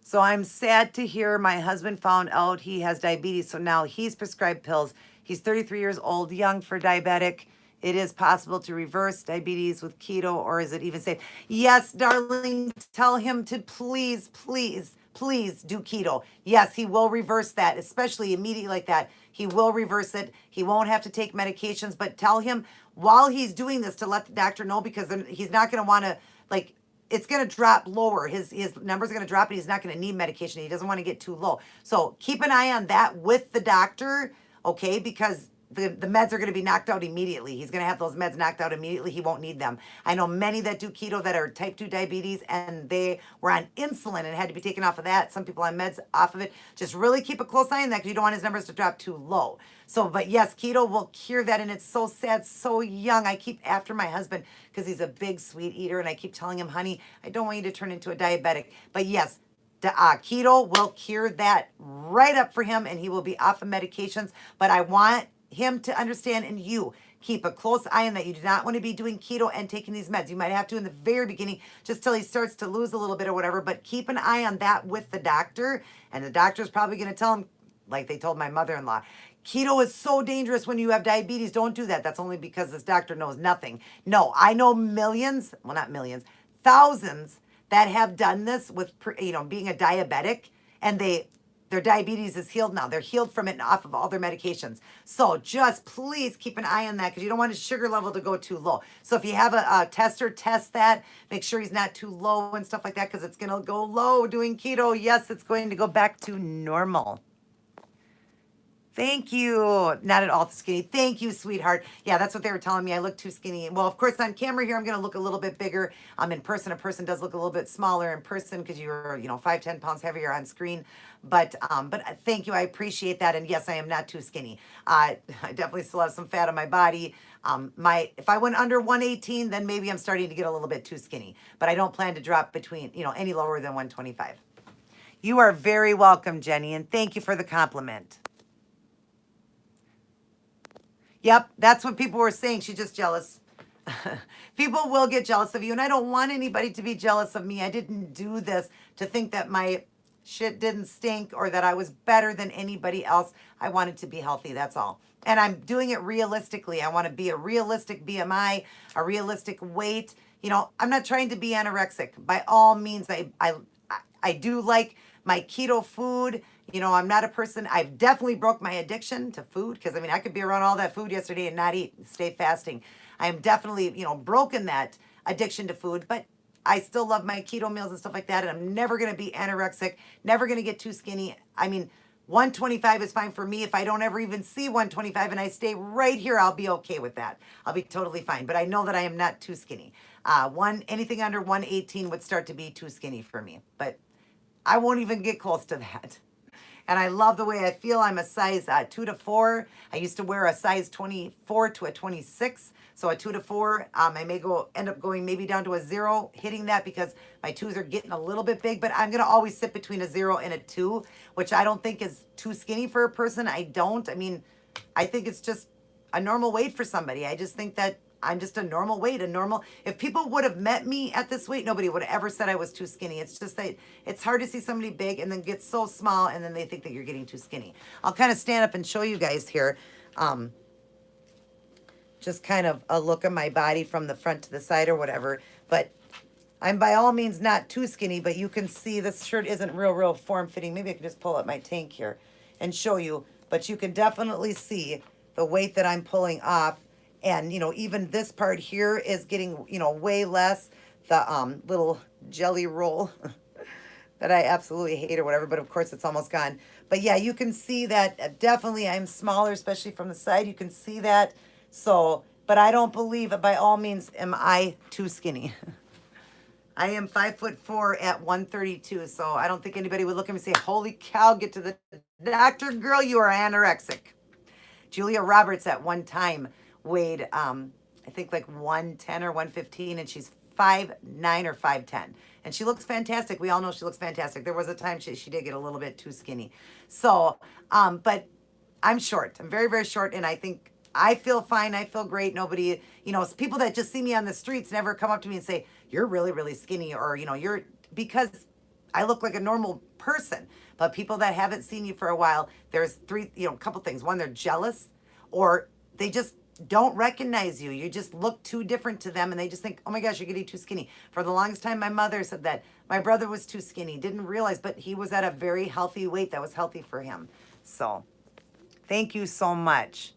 So I'm sad to hear my husband found out he has diabetes. So now he's prescribed pills. He's 33 years old, young for diabetic. It is possible to reverse diabetes with keto, or is it even safe? Yes, darling, tell him to please, please, please do keto. Yes, he will reverse that, especially immediately like that. He will reverse it. He won't have to take medications, but tell him while he's doing this to let the doctor know, because then he's not going to want to, like, it's going to drop lower. His numbers are going to drop and he's not going to need medication. He doesn't want to get too low. So keep an eye on that with the doctor, okay? Because the meds are going to be knocked out immediately. He's going to have those meds knocked out immediately. He won't need them. I know many that do keto that are type 2 diabetes and they were on insulin and had to be taken off of that. Some people on meds off of it. Just really keep a close eye on that because you don't want his numbers to drop too low. So, but yes, keto will cure that, and it's so sad, so young. I keep after my husband because he's a big sweet eater, and I keep telling him, honey, I don't want you to turn into a diabetic. But yes, keto will cure that right up for him, and he will be off of medications. But I want him to understand, and you keep a close eye on that. You do not want to be doing keto and taking these meds. You might have to in the very beginning, just till he starts to lose a little bit or whatever, but keep an eye on that with the doctor, and the doctor's probably going to tell him, like they told my mother-in-law, keto is so dangerous when you have diabetes. Don't do that. That's only because this doctor knows nothing. No, I know millions, well, not millions, thousands that have done this with, being a diabetic, and their diabetes is healed now. They're healed from it and off of all their medications. So just please keep an eye on that because you don't want his sugar level to go too low. So if you have a tester, test that. Make sure he's not too low and stuff like that because it's going to go low doing keto. Yes, it's going to go back to normal. Thank you. Not at all skinny. Thank you, sweetheart. Yeah, that's what they were telling me. I look too skinny. Well, of course, on camera here, I'm going to look a little bit bigger. In person, a person does look a little bit smaller in person because you're, 5-10 pounds heavier on screen. But thank you. I appreciate that. And yes, I am not too skinny. I definitely still have some fat on my body. If I went under 118, then maybe I'm starting to get a little bit too skinny. But I don't plan to drop between, any lower than 125. You are very welcome, Jenny, and thank you for the compliment. Yep, that's what people were saying. She's just jealous. People will get jealous of you, and I don't want anybody to be jealous of me. I didn't do this to think that my shit didn't stink or that I was better than anybody else. I wanted to be healthy, that's all. And I'm doing it realistically. I want to be a realistic BMI, a realistic weight. I'm not trying to be anorexic. By all means, I do like my keto food. I'm not a person, I've definitely broke my addiction to food because, I could be around all that food yesterday and not eat, stay fasting. I am definitely, broken that addiction to food, but I still love my keto meals and stuff like that, and I'm never going to be anorexic, never going to get too skinny. 125 is fine for me. If I don't ever even see 125 and I stay right here, I'll be okay with that. I'll be totally fine, but I know that I am not too skinny. Anything under 118 would start to be too skinny for me, but I won't even get close to that. And I love the way I feel. I'm a size 2 to 4. I used to wear a size 24 to a 26. So a 2 to 4, I may end up going maybe down to a 0, hitting that because my 2s are getting a little bit big. But I'm going to always sit between a 0 and a 2, which I don't think is too skinny for a person. I don't. I think it's just a normal weight for somebody. I just think that I'm just a normal weight, if people would have met me at this weight, nobody would have ever said I was too skinny. It's just that it's hard to see somebody big and then get so small and then they think that you're getting too skinny. I'll kind of stand up and show you guys here. Just kind of a look at my body from the front to the side or whatever. But I'm by all means not too skinny, but you can see this shirt isn't real form-fitting. Maybe I can just pull up my tank here and show you. But you can definitely see the weight that I'm pulling off. And, even this part here is getting, way less. The little jelly roll that I absolutely hate or whatever, but of course it's almost gone. But yeah, you can see that definitely I'm smaller, especially from the side. You can see that. So, but I don't believe by all means am I too skinny. I am 5'4" at 132. So I don't think anybody would look at me and say, holy cow, get to the doctor, girl, you are anorexic. Julia Roberts at one time weighed, I think like 110 or 115, and she's 5'9" or 5'10". And she looks fantastic. We all know she looks fantastic. There was a time she did get a little bit too skinny. So, but I'm short. I'm very, very short. And I think I feel fine. I feel great. Nobody, people that just see me on the streets never come up to me and say, you're really, really skinny, or, because I look like a normal person. But people that haven't seen you for a while, there's a couple things. One, they're jealous, or they just don't recognize you. You just look too different to them, and they just think, oh my gosh, you're getting too skinny. For the longest time, my mother said that my brother was too skinny. Didn't realize, but he was at a very healthy weight that was healthy for him. So thank you so much.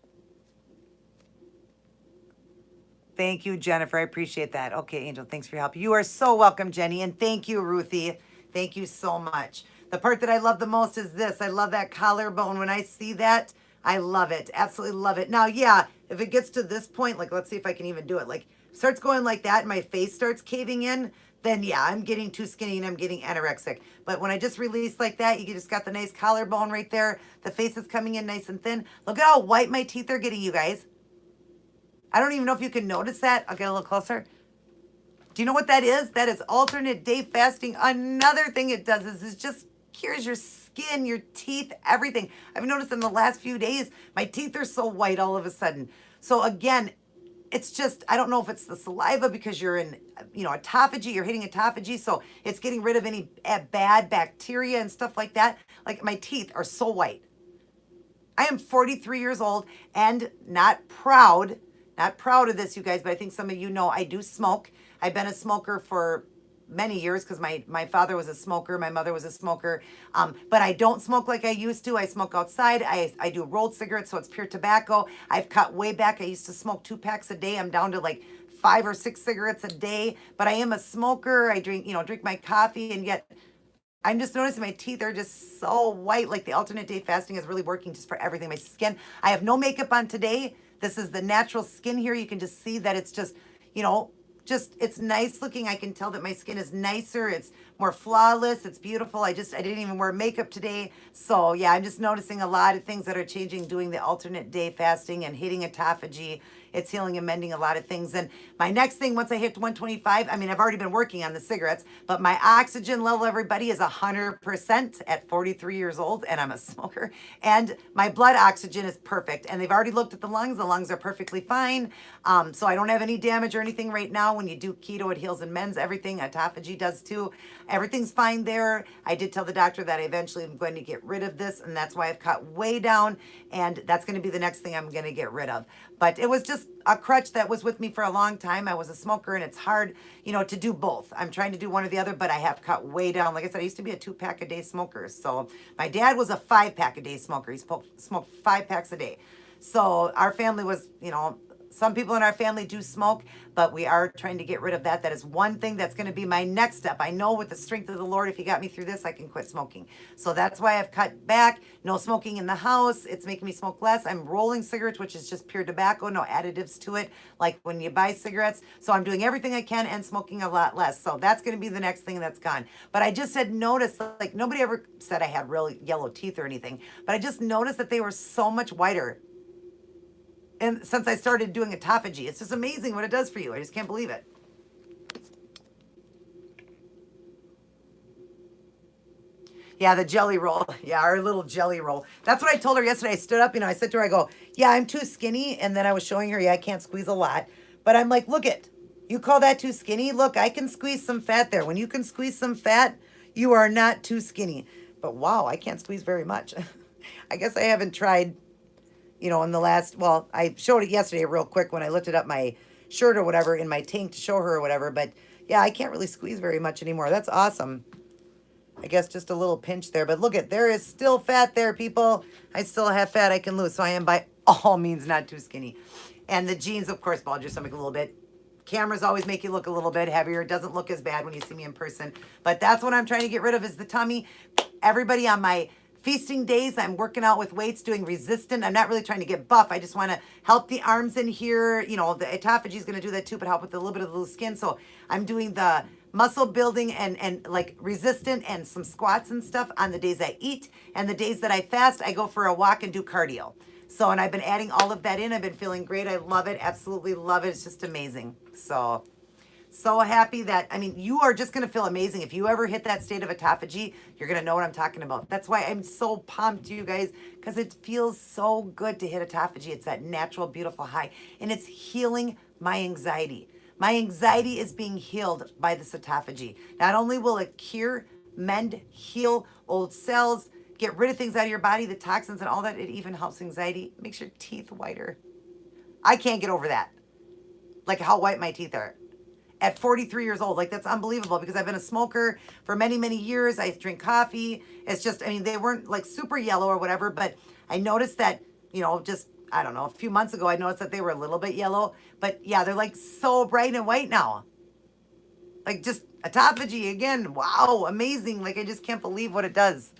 Thank you, Jennifer. I appreciate that. Okay, Angel, thanks for your help. You are so welcome, Jenny. And thank you, Ruthie. Thank you so much. The part that I love the most is this. I love that collarbone. When I see that, I love it. Absolutely love it. Now, yeah, if it gets to this point, like, let's see if I can even do it. Like, starts going like that and my face starts caving in, then yeah, I'm getting too skinny and I'm getting anorexic. But when I just release like that, you just got the nice collarbone right there. The face is coming in nice and thin. Look at how white my teeth are getting, you guys. I don't even know if you can notice that. I'll get a little closer. Do you know what that is? That is alternate day fasting. Another thing it does is it just cures your skin, your teeth, everything. I've noticed in the last few days, my teeth are so white all of a sudden. So again, it's just, I don't know if it's the saliva because you're in, autophagy, you're hitting autophagy. So it's getting rid of any bad bacteria and stuff like that. Like my teeth are so white. I am 43 years old and not proud of this, you guys, but I think some of you know I do smoke. I've been a smoker for many years because my father was a smoker. My mother was a smoker. But I don't smoke like I used to. I smoke outside. I do rolled cigarettes, so it's pure tobacco. I've cut way back. I used to smoke 2 packs a day. I'm down to like 5 or 6 cigarettes a day. But I am a smoker. I drink my coffee, and yet I'm just noticing my teeth are just so white. Like the alternate day fasting is really working just for everything. My skin, I have no makeup on today. This is the natural skin here. You can just see that it's just, it's nice looking. I can tell that my skin is nicer. It's more flawless. It's beautiful. I didn't even wear makeup today. So yeah, I'm just noticing a lot of things that are changing doing the alternate day fasting and hitting autophagy. It's healing and mending a lot of things. And my next thing, once I hit 125, I've already been working on the cigarettes, but my oxygen level, everybody, is 100% at 43 years old, and I'm a smoker. And my blood oxygen is perfect. And they've already looked at the lungs. The lungs are perfectly fine. So I don't have any damage or anything right now. When you do keto, it heals and mends everything. Autophagy does too. Everything's fine there. I did tell the doctor that I eventually am going to get rid of this, and that's why I've cut way down, and that's going to be the next thing I'm going to get rid of. But it was just a crutch that was with me for a long time. I was a smoker, and it's hard, to do both. I'm trying to do one or the other, but I have cut way down. Like I said, I used to be a 2-pack a day smoker. So my dad was a 5-pack a day smoker. He smoked 5 packs a day. So our family was, some people in our family do smoke, but we are trying to get rid of that. That is one thing that's going to be my next step. I know with the strength of the Lord, if he got me through this, I can quit smoking. So that's why I've cut back. No smoking in the house. It's making me smoke less. I'm rolling cigarettes, which is just pure tobacco, no additives to it, like when you buy cigarettes. So I'm doing everything I can and smoking a lot less. So that's going to be the next thing that's gone. But I just had noticed, like, nobody ever said I had really yellow teeth or anything, but I just noticed that they were so much whiter. And since I started doing autophagy, it's just amazing what it does for you. I just can't believe it. Yeah, the jelly roll. Yeah, our little jelly roll. That's what I told her yesterday. I stood up, I said to her, I go, yeah, I'm too skinny. And then I was showing her, yeah, I can't squeeze a lot. But I'm like, look it. You call that too skinny? Look, I can squeeze some fat there. When you can squeeze some fat, you are not too skinny. But wow, I can't squeeze very much. I guess I haven't tried, in the last, well, I showed it yesterday real quick when I lifted up my shirt or whatever in my tank to show her or whatever. But yeah, I can't really squeeze very much anymore. That's awesome. I guess just a little pinch there. But look there is still fat there, people. I still have fat I can lose. So I am by all means not too skinny. And the jeans, of course, bulge your stomach a little bit. Cameras always make you look a little bit heavier. It doesn't look as bad when you see me in person. But that's what I'm trying to get rid of is the tummy. Everybody on my feasting days, I'm working out with weights, doing resistant. I'm not really trying to get buff. I just want to help the arms in here. The autophagy is going to do that too, but help with a little bit of the loose skin. So I'm doing the muscle building and like resistant and some squats and stuff on the days I eat. And the days that I fast, I go for a walk and do cardio. So, and I've been adding all of that in. I've been feeling great. I love it. Absolutely love it. It's just amazing. So So happy that, I mean, you are just going to feel amazing. If you ever hit that state of autophagy, you're going to know what I'm talking about. That's why I'm so pumped, you guys, because it feels so good to hit autophagy. It's that natural, beautiful high, and it's healing my anxiety. My anxiety is being healed by this autophagy. Not only will it cure, mend, heal old cells, get rid of things out of your body, the toxins and all that, it even helps anxiety, makes your teeth whiter. I can't get over that. Like how white my teeth are at 43 years old. Like, that's unbelievable because I've been a smoker for many, many years. I drink coffee. It's just, I mean, they weren't like super yellow or whatever, but I noticed that, just, I don't know, a few months ago, I noticed that they were a little bit yellow, but yeah, they're like so bright and white now. Like, just autophagy again. Wow, amazing. Like, I just can't believe what it does.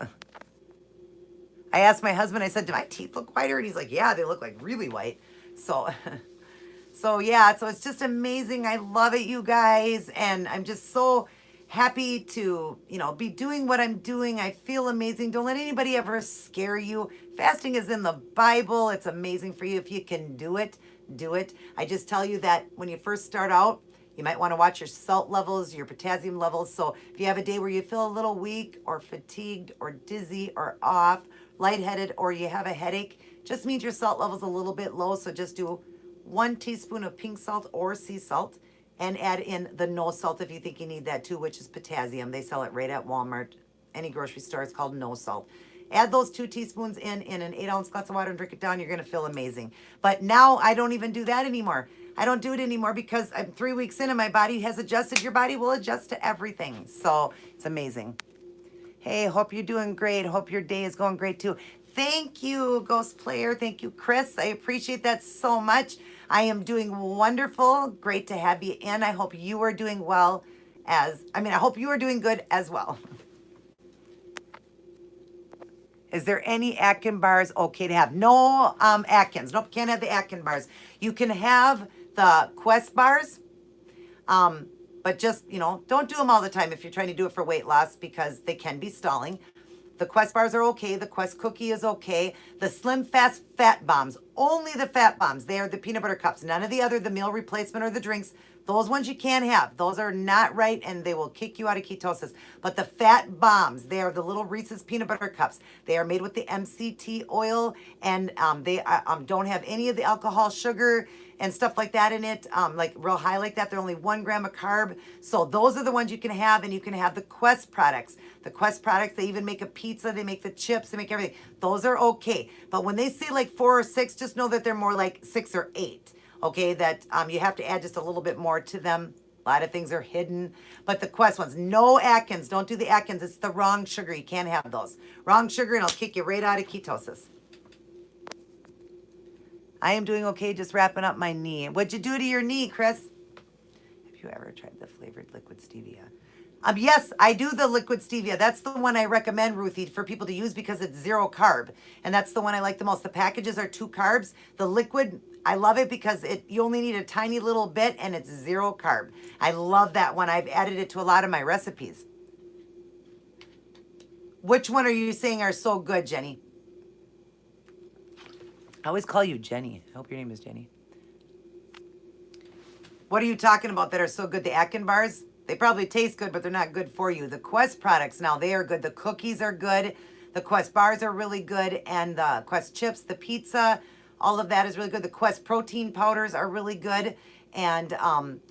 I asked my husband, I said, do my teeth look whiter? And he's like, yeah, they look like really white. So yeah, so it's just amazing. I love it, you guys. And I'm just so happy to, be doing what I'm doing. I feel amazing. Don't let anybody ever scare you. Fasting is in the Bible. It's amazing for you. If you can do it, do it. I just tell you that when you first start out, you might want to watch your salt levels, your potassium levels. So if you have a day where you feel a little weak or fatigued or dizzy or off, lightheaded, or you have a headache, just means your salt level's a little bit low. So just do 1 teaspoon of pink salt or sea salt and add in the no salt if you think you need that too, which is potassium. They sell it right at Walmart, any grocery store. It's called no salt. Add those 2 teaspoons in an 8-ounce glass of water and drink it down. You're going to feel amazing. But now I don't even do that anymore. I don't do it anymore because I'm 3 weeks in and my body has adjusted. Your body will adjust to everything. So it's amazing. Hey, hope you're doing great. Hope your day is going great too. Thank you, Ghost Player. Thank you, Chris. I appreciate that so much. I am doing wonderful. Great to have you in. I hope you are doing I hope you are doing good as well. Is there any Atkin bars okay to have? No Atkins. Nope, can't have the Atkin bars. You can have the Quest bars, but just, don't do them all the time if you're trying to do it for weight loss because they can be stalling. The Quest bars are okay. The Quest cookie is okay. The Slim Fast Fat Bombs, only the fat bombs. They are the peanut butter cups. None of the meal replacement or the drinks. Those ones you can't have. Those are not right, and they will kick you out of ketosis. But the fat bombs, they are the little Reese's peanut butter cups. They are made with the MCT oil, and they don't have any of the alcohol, sugar, and stuff like that in it, like real high like that. They're only 1 gram of carb. So those are the ones you can have, and you can have the Quest products. The Quest products, they even make a pizza, they make the chips, they make everything. Those are okay. But when they say like 4 or 6, just know that they're more like 6 or 8. Okay, that you have to add just a little bit more to them. A lot of things are hidden. But the Quest ones, no Atkins. Don't do the Atkins. It's the wrong sugar. You can't have those. Wrong sugar, and it'll kick you right out of ketosis. I am doing okay, just wrapping up my knee. What'd you do to your knee, Chris? Have you ever tried the flavored liquid stevia? Yes, I do the liquid stevia. That's the one I recommend, Ruthie, for people to use because it's 0 carb. And that's the one I like the most. The packages are 2 carbs. The liquid, I love it because you only need a tiny little bit and it's 0 carb. I love that one. I've added it to a lot of my recipes. Which one are you saying are so good, Jenny? I always call you Jenny. I hope your name is Jenny. What are you talking about that are so good? The Atkin bars? They probably taste good, but they're not good for you. The Quest products, now they are good. The cookies are good. The Quest bars are really good. And the Quest chips, the pizza, all of that is really good. The Quest protein powders are really good. And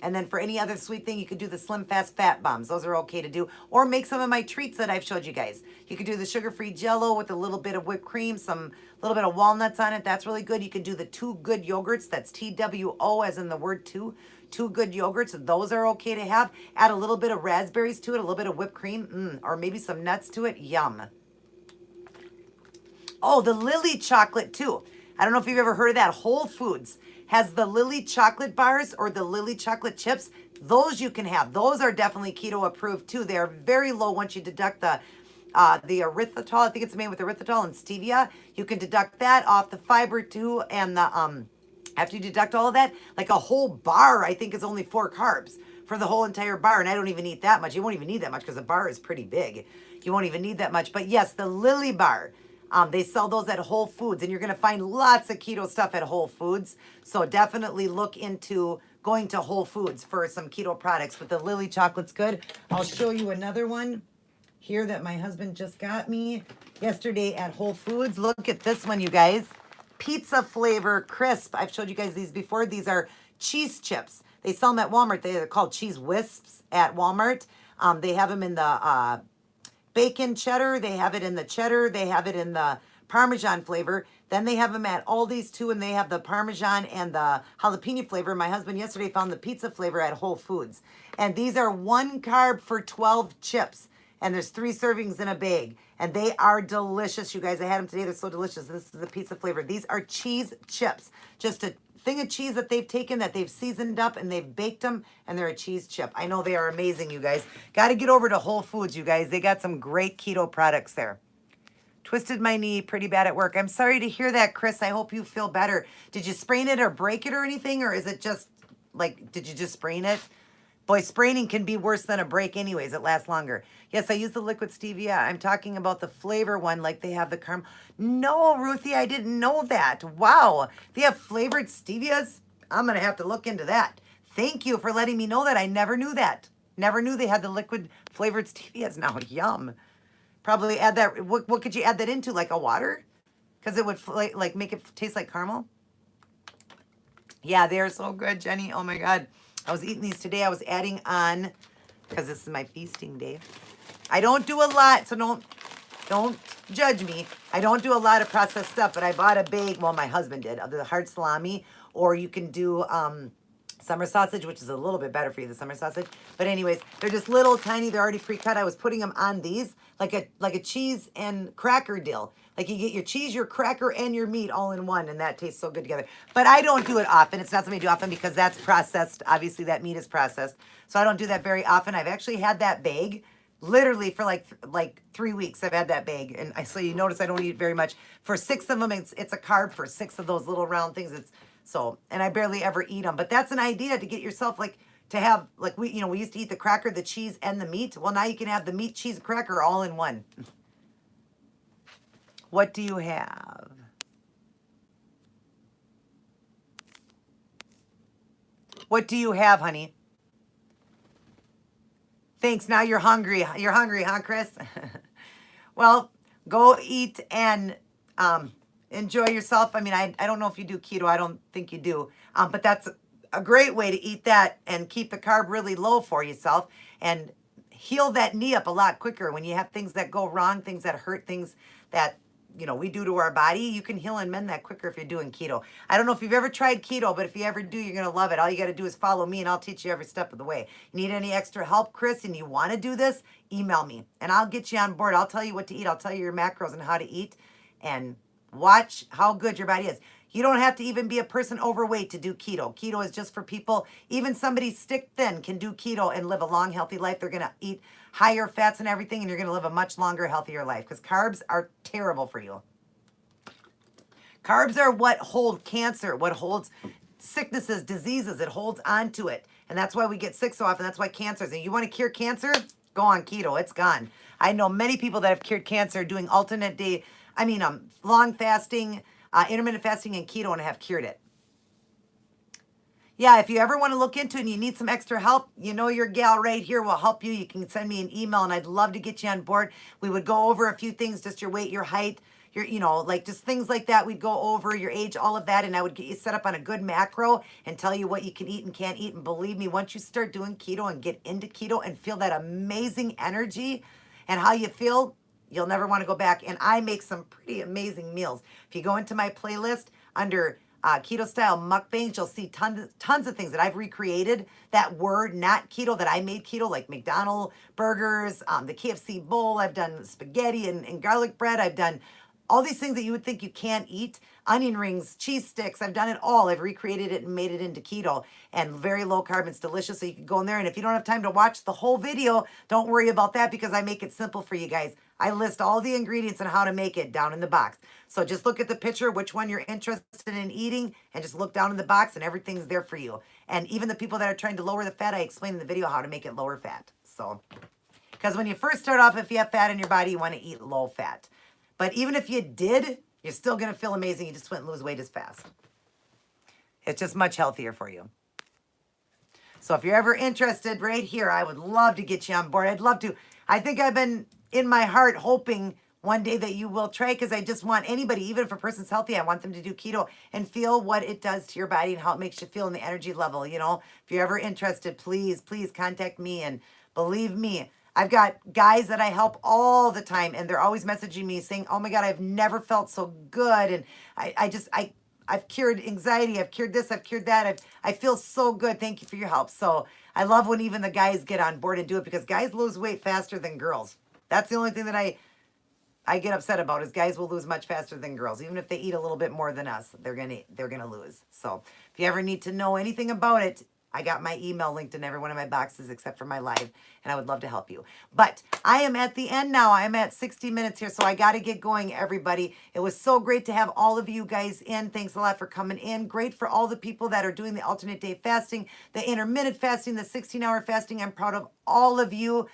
then for any other sweet thing, you could do the Slim Fast Fat Bombs. Those are okay to do. Or make some of my treats that I've showed you guys. You could do the sugar-free Jell-O with a little bit of whipped cream, some little bit of walnuts on it. That's really good. You could do the 2 Good yogurts. That's TWO as in the word 2. 2 Good yogurts. Those are okay to have. Add a little bit of raspberries to it, a little bit of whipped cream, or maybe some nuts to it. Yum. Oh, the Lily chocolate too. I don't know if you've ever heard of that. Whole Foods has the Lily chocolate bars or the Lily chocolate chips. Those you can have. Those are definitely keto approved too. They're very low once you deduct the erythritol. I think it's made with erythritol and stevia. You can deduct that off the fiber too, and the after you deduct all of that, like a whole bar, I think is only 4 carbs for the whole entire bar, and I don't even eat that much. You won't even need that much because the bar is pretty big. You won't even need that much. But yes, the Lily bar. They sell those at Whole Foods, and you're going to find lots of keto stuff at Whole Foods. So definitely look into going to Whole Foods for some keto products, but the Lily chocolate's good. I'll show you another one here that my husband just got me yesterday at Whole Foods. Look at this one, you guys. Pizza flavor crisp. I've showed you guys these before. These are cheese chips. They sell them at Walmart. They're called cheese wisps at Walmart. They have them in the bacon cheddar. They have it in the cheddar. They have it in the Parmesan flavor. Then they have them at Aldi's too, and they have the Parmesan and the jalapeno flavor. My husband yesterday found the pizza flavor at Whole Foods. And these are 1 carb for 12 chips. And there's 3 servings in a bag. And they are delicious, you guys. I had them today. They're so delicious. This is the pizza flavor. These are cheese chips. Just a thing of cheese that they've taken, that they've seasoned up, and they've baked them, and they're a cheese chip. I know they are amazing, you guys. Got to get over to Whole Foods, you guys. They got some great keto products there. Twisted my knee pretty bad at work. I'm sorry to hear that, Chris. I hope you feel better. Did you sprain it or break it or anything? Or is it just, like, did you just sprain it? Boy, spraining can be worse than a break anyways. It lasts longer. Yes, I use the liquid stevia. I'm talking about the flavor one, like they have the caramel. No, Ruthie, I didn't know that. Wow. They have flavored stevias? I'm going to have to look into that. Thank you for letting me know that. I never knew that. Never knew they had the liquid flavored stevias now. Yum. Probably add that. What could you add that into? Like a water? Because it would like make it taste like caramel? Yeah, they're so good, Jenny. Oh my God. I was eating these today. I was adding on, because this is my feasting day. I don't do a lot, so don't judge me. I don't do a lot of processed stuff, but I bought a bag. Well, my husband did, of the hard salami, or you can do summer sausage, which is a little bit better for you, the summer sausage. But anyways, they're just little tiny. They're already pre-cut. I was putting them on these like a cheese and cracker deal. Like you get your cheese, your cracker, and your meat all in one, and that tastes so good together. But I don't do it often. It's not something I do often because that's processed. Obviously, that meat is processed. So I don't do that very often. I've actually had that bag literally for like 3 weeks. I've had that bag. And so you notice I don't eat very much. For 6 of them, it's a carb for 6 of those little round things. And I barely ever eat them. But that's an idea to get yourself to have, we used to eat the cracker, the cheese, and the meat. Well, now you can have the meat, cheese, cracker all in one. What do you have? What do you have, honey? Thanks. Now you're hungry. You're hungry, huh, Chris? Well, go eat and enjoy yourself. I mean, I don't know if you do keto. I don't think you do. But that's a great way to eat that and keep the carb really low for yourself and heal that knee up a lot quicker. When you have things that go wrong, things that hurt, things that we do to our body, you can heal and mend that quicker if you're doing keto. I don't know if you've ever tried keto, but if you ever do, you're going to love it. All you got to do is follow me and I'll teach you every step of the way. Need any extra help, Chris, and you want to do this, email me and I'll get you on board. I'll tell you what to eat. I'll tell you your macros and how to eat, and watch how good your body is. You don't have to even be a person overweight to do keto. Keto is just for people. Even somebody stick thin can do keto and live a long, healthy life. They're going to eat higher fats and everything, and you're going to live a much longer, healthier life because carbs are terrible for you. Carbs are what hold cancer, what holds sicknesses, diseases. It holds onto it. And that's why we get sick so often. That's why cancers. And you want to cure cancer? Go on keto. It's gone. I know many people that have cured cancer doing long fasting, intermittent fasting, and keto, and have cured it. Yeah, if you ever want to look into it and you need some extra help, your gal right here will help you. You can send me an email and I'd love to get you on board. We would go over a few things, just your weight, your height, your, just things like that. We'd go over your age, all of that, and I would get you set up on a good macro and tell you what you can eat and can't eat. And believe me, once you start doing keto and get into keto and feel that amazing energy and how you feel, you'll never want to go back. And I make some pretty amazing meals. If you go into my playlist under keto style mukbangs, you'll see tons of things that I've recreated that were not keto, that I made keto, like McDonald's burgers, the KFC bowl. I've done spaghetti and garlic bread. I've done all these things that you would think you can't eat. Onion rings, cheese sticks. I've done it all. I've recreated it and made it into keto, and very low carb. It's delicious. So you can go in there. And if you don't have time to watch the whole video, don't worry about that because I make it simple for you guys. I list all the ingredients and how to make it down in the box. So just look at the picture, which one you're interested in eating, and just look down in the box and everything's there for you. And even the people that are trying to lower the fat, I explain in the video how to make it lower fat. So, because when you first start off, if you have fat in your body, you want to eat low fat. But even if you did, you're still going to feel amazing. You just wouldn't lose weight as fast. It's just much healthier for you. So if you're ever interested right here, I would love to get you on board. I'd love to. I think I've been in my heart hoping one day that you will try, because I just want anybody, even if a person's healthy, I want them to do keto and feel what it does to your body and how it makes you feel in the energy level. You know, if you're ever interested, please contact me. And believe me, I've got guys that I help all the time, and they're always messaging me saying, oh my God, I've never felt so good. And I've cured anxiety. I've cured this. I've cured that. I feel so good. Thank you for your help. So I love when even the guys get on board and do it, because guys lose weight faster than girls. That's the only thing that I get upset about, is guys will lose much faster than girls. Even if they eat a little bit more than us, they're gonna lose. So if you ever need to know anything about it, I got my email linked in every one of my boxes except for my live, and I would love to help you. But I am at the end now. I'm at 60 minutes here, so I got to get going, everybody. It was so great to have all of you guys in. Thanks a lot for coming in. Great for all the people that are doing the alternate day fasting, the intermittent fasting, the 16-hour fasting. I'm proud of all of you.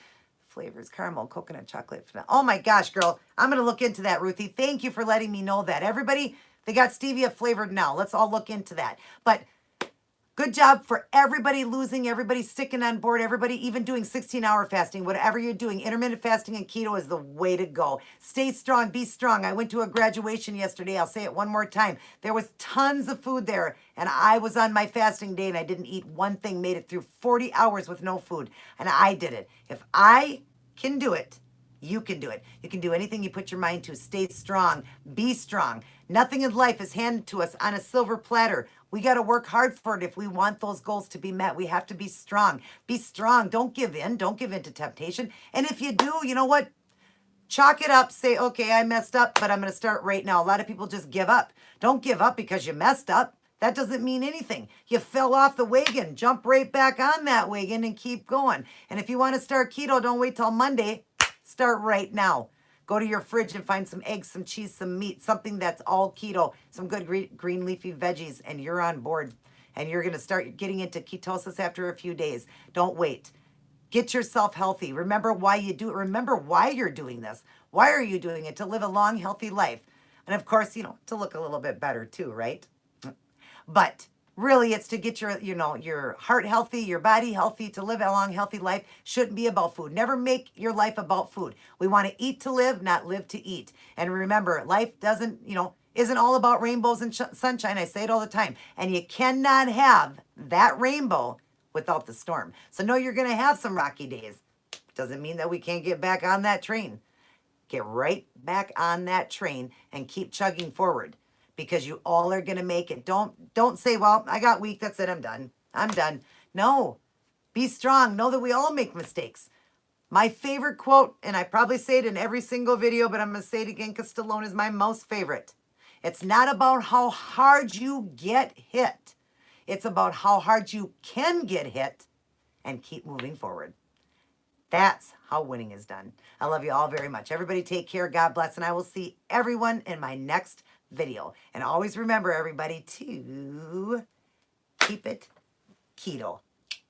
Flavors, caramel, coconut, chocolate. Oh my gosh, girl. I'm going to look into that, Ruthie. Thank you for letting me know that. Everybody, they got stevia flavored now. Let's all look into that. But good job for everybody losing, everybody sticking on board, everybody even doing 16-hour fasting. Whatever you're doing, intermittent fasting and keto is the way to go. Stay strong, be strong. I went to a graduation yesterday. I'll say it one more time. There was tons of food there, and I was on my fasting day, and I didn't eat one thing, made it through 40 hours with no food, and I did it. If I can do it, you can do it. You can do anything you put your mind to. Stay strong, be strong. Nothing in life is handed to us on a silver platter. We got to work hard for it if we want those goals to be met. We have to be strong. Be strong. Don't give in. Don't give in to temptation. And if you do, you know what? Chalk it up. Say, okay, I messed up, but I'm going to start right now. A lot of people just give up. Don't give up because you messed up. That doesn't mean anything. You fell off the wagon. Jump right back on that wagon and keep going. And if you want to start keto, don't wait till Monday. Start right now. Go to your fridge and find some eggs, some cheese, some meat, something that's all keto, some good green leafy veggies, and you're on board. And you're going to start getting into ketosis after a few days. Don't wait. Get yourself healthy. Remember why you do it. Remember why you're doing this. Why are you doing it? To live a long, healthy life. And of course, you know, to look a little bit better too, right? But really, it's to get your heart healthy, your body healthy, to live a long, healthy life. Shouldn't be about food. Never make your life about food. We want to eat to live, not live to eat. And remember, life isn't all about rainbows and sunshine. I say it all the time. And you cannot have that rainbow without the storm. So know you're going to have some rocky days. Doesn't mean that we can't get back on that train. Get right back on that train and keep chugging forward, because you all are going to make it. Don't say, well, I got weak. That's it. I'm done. I'm done. No, be strong. Know that we all make mistakes. My favorite quote, and I probably say it in every single video, but I'm going to say it again because Stallone is my most favorite. It's not about how hard you get hit. It's about how hard you can get hit and keep moving forward. That's how winning is done. I love you all very much. Everybody take care. God bless. And I will see everyone in my next video. And always remember, everybody, to keep it keto.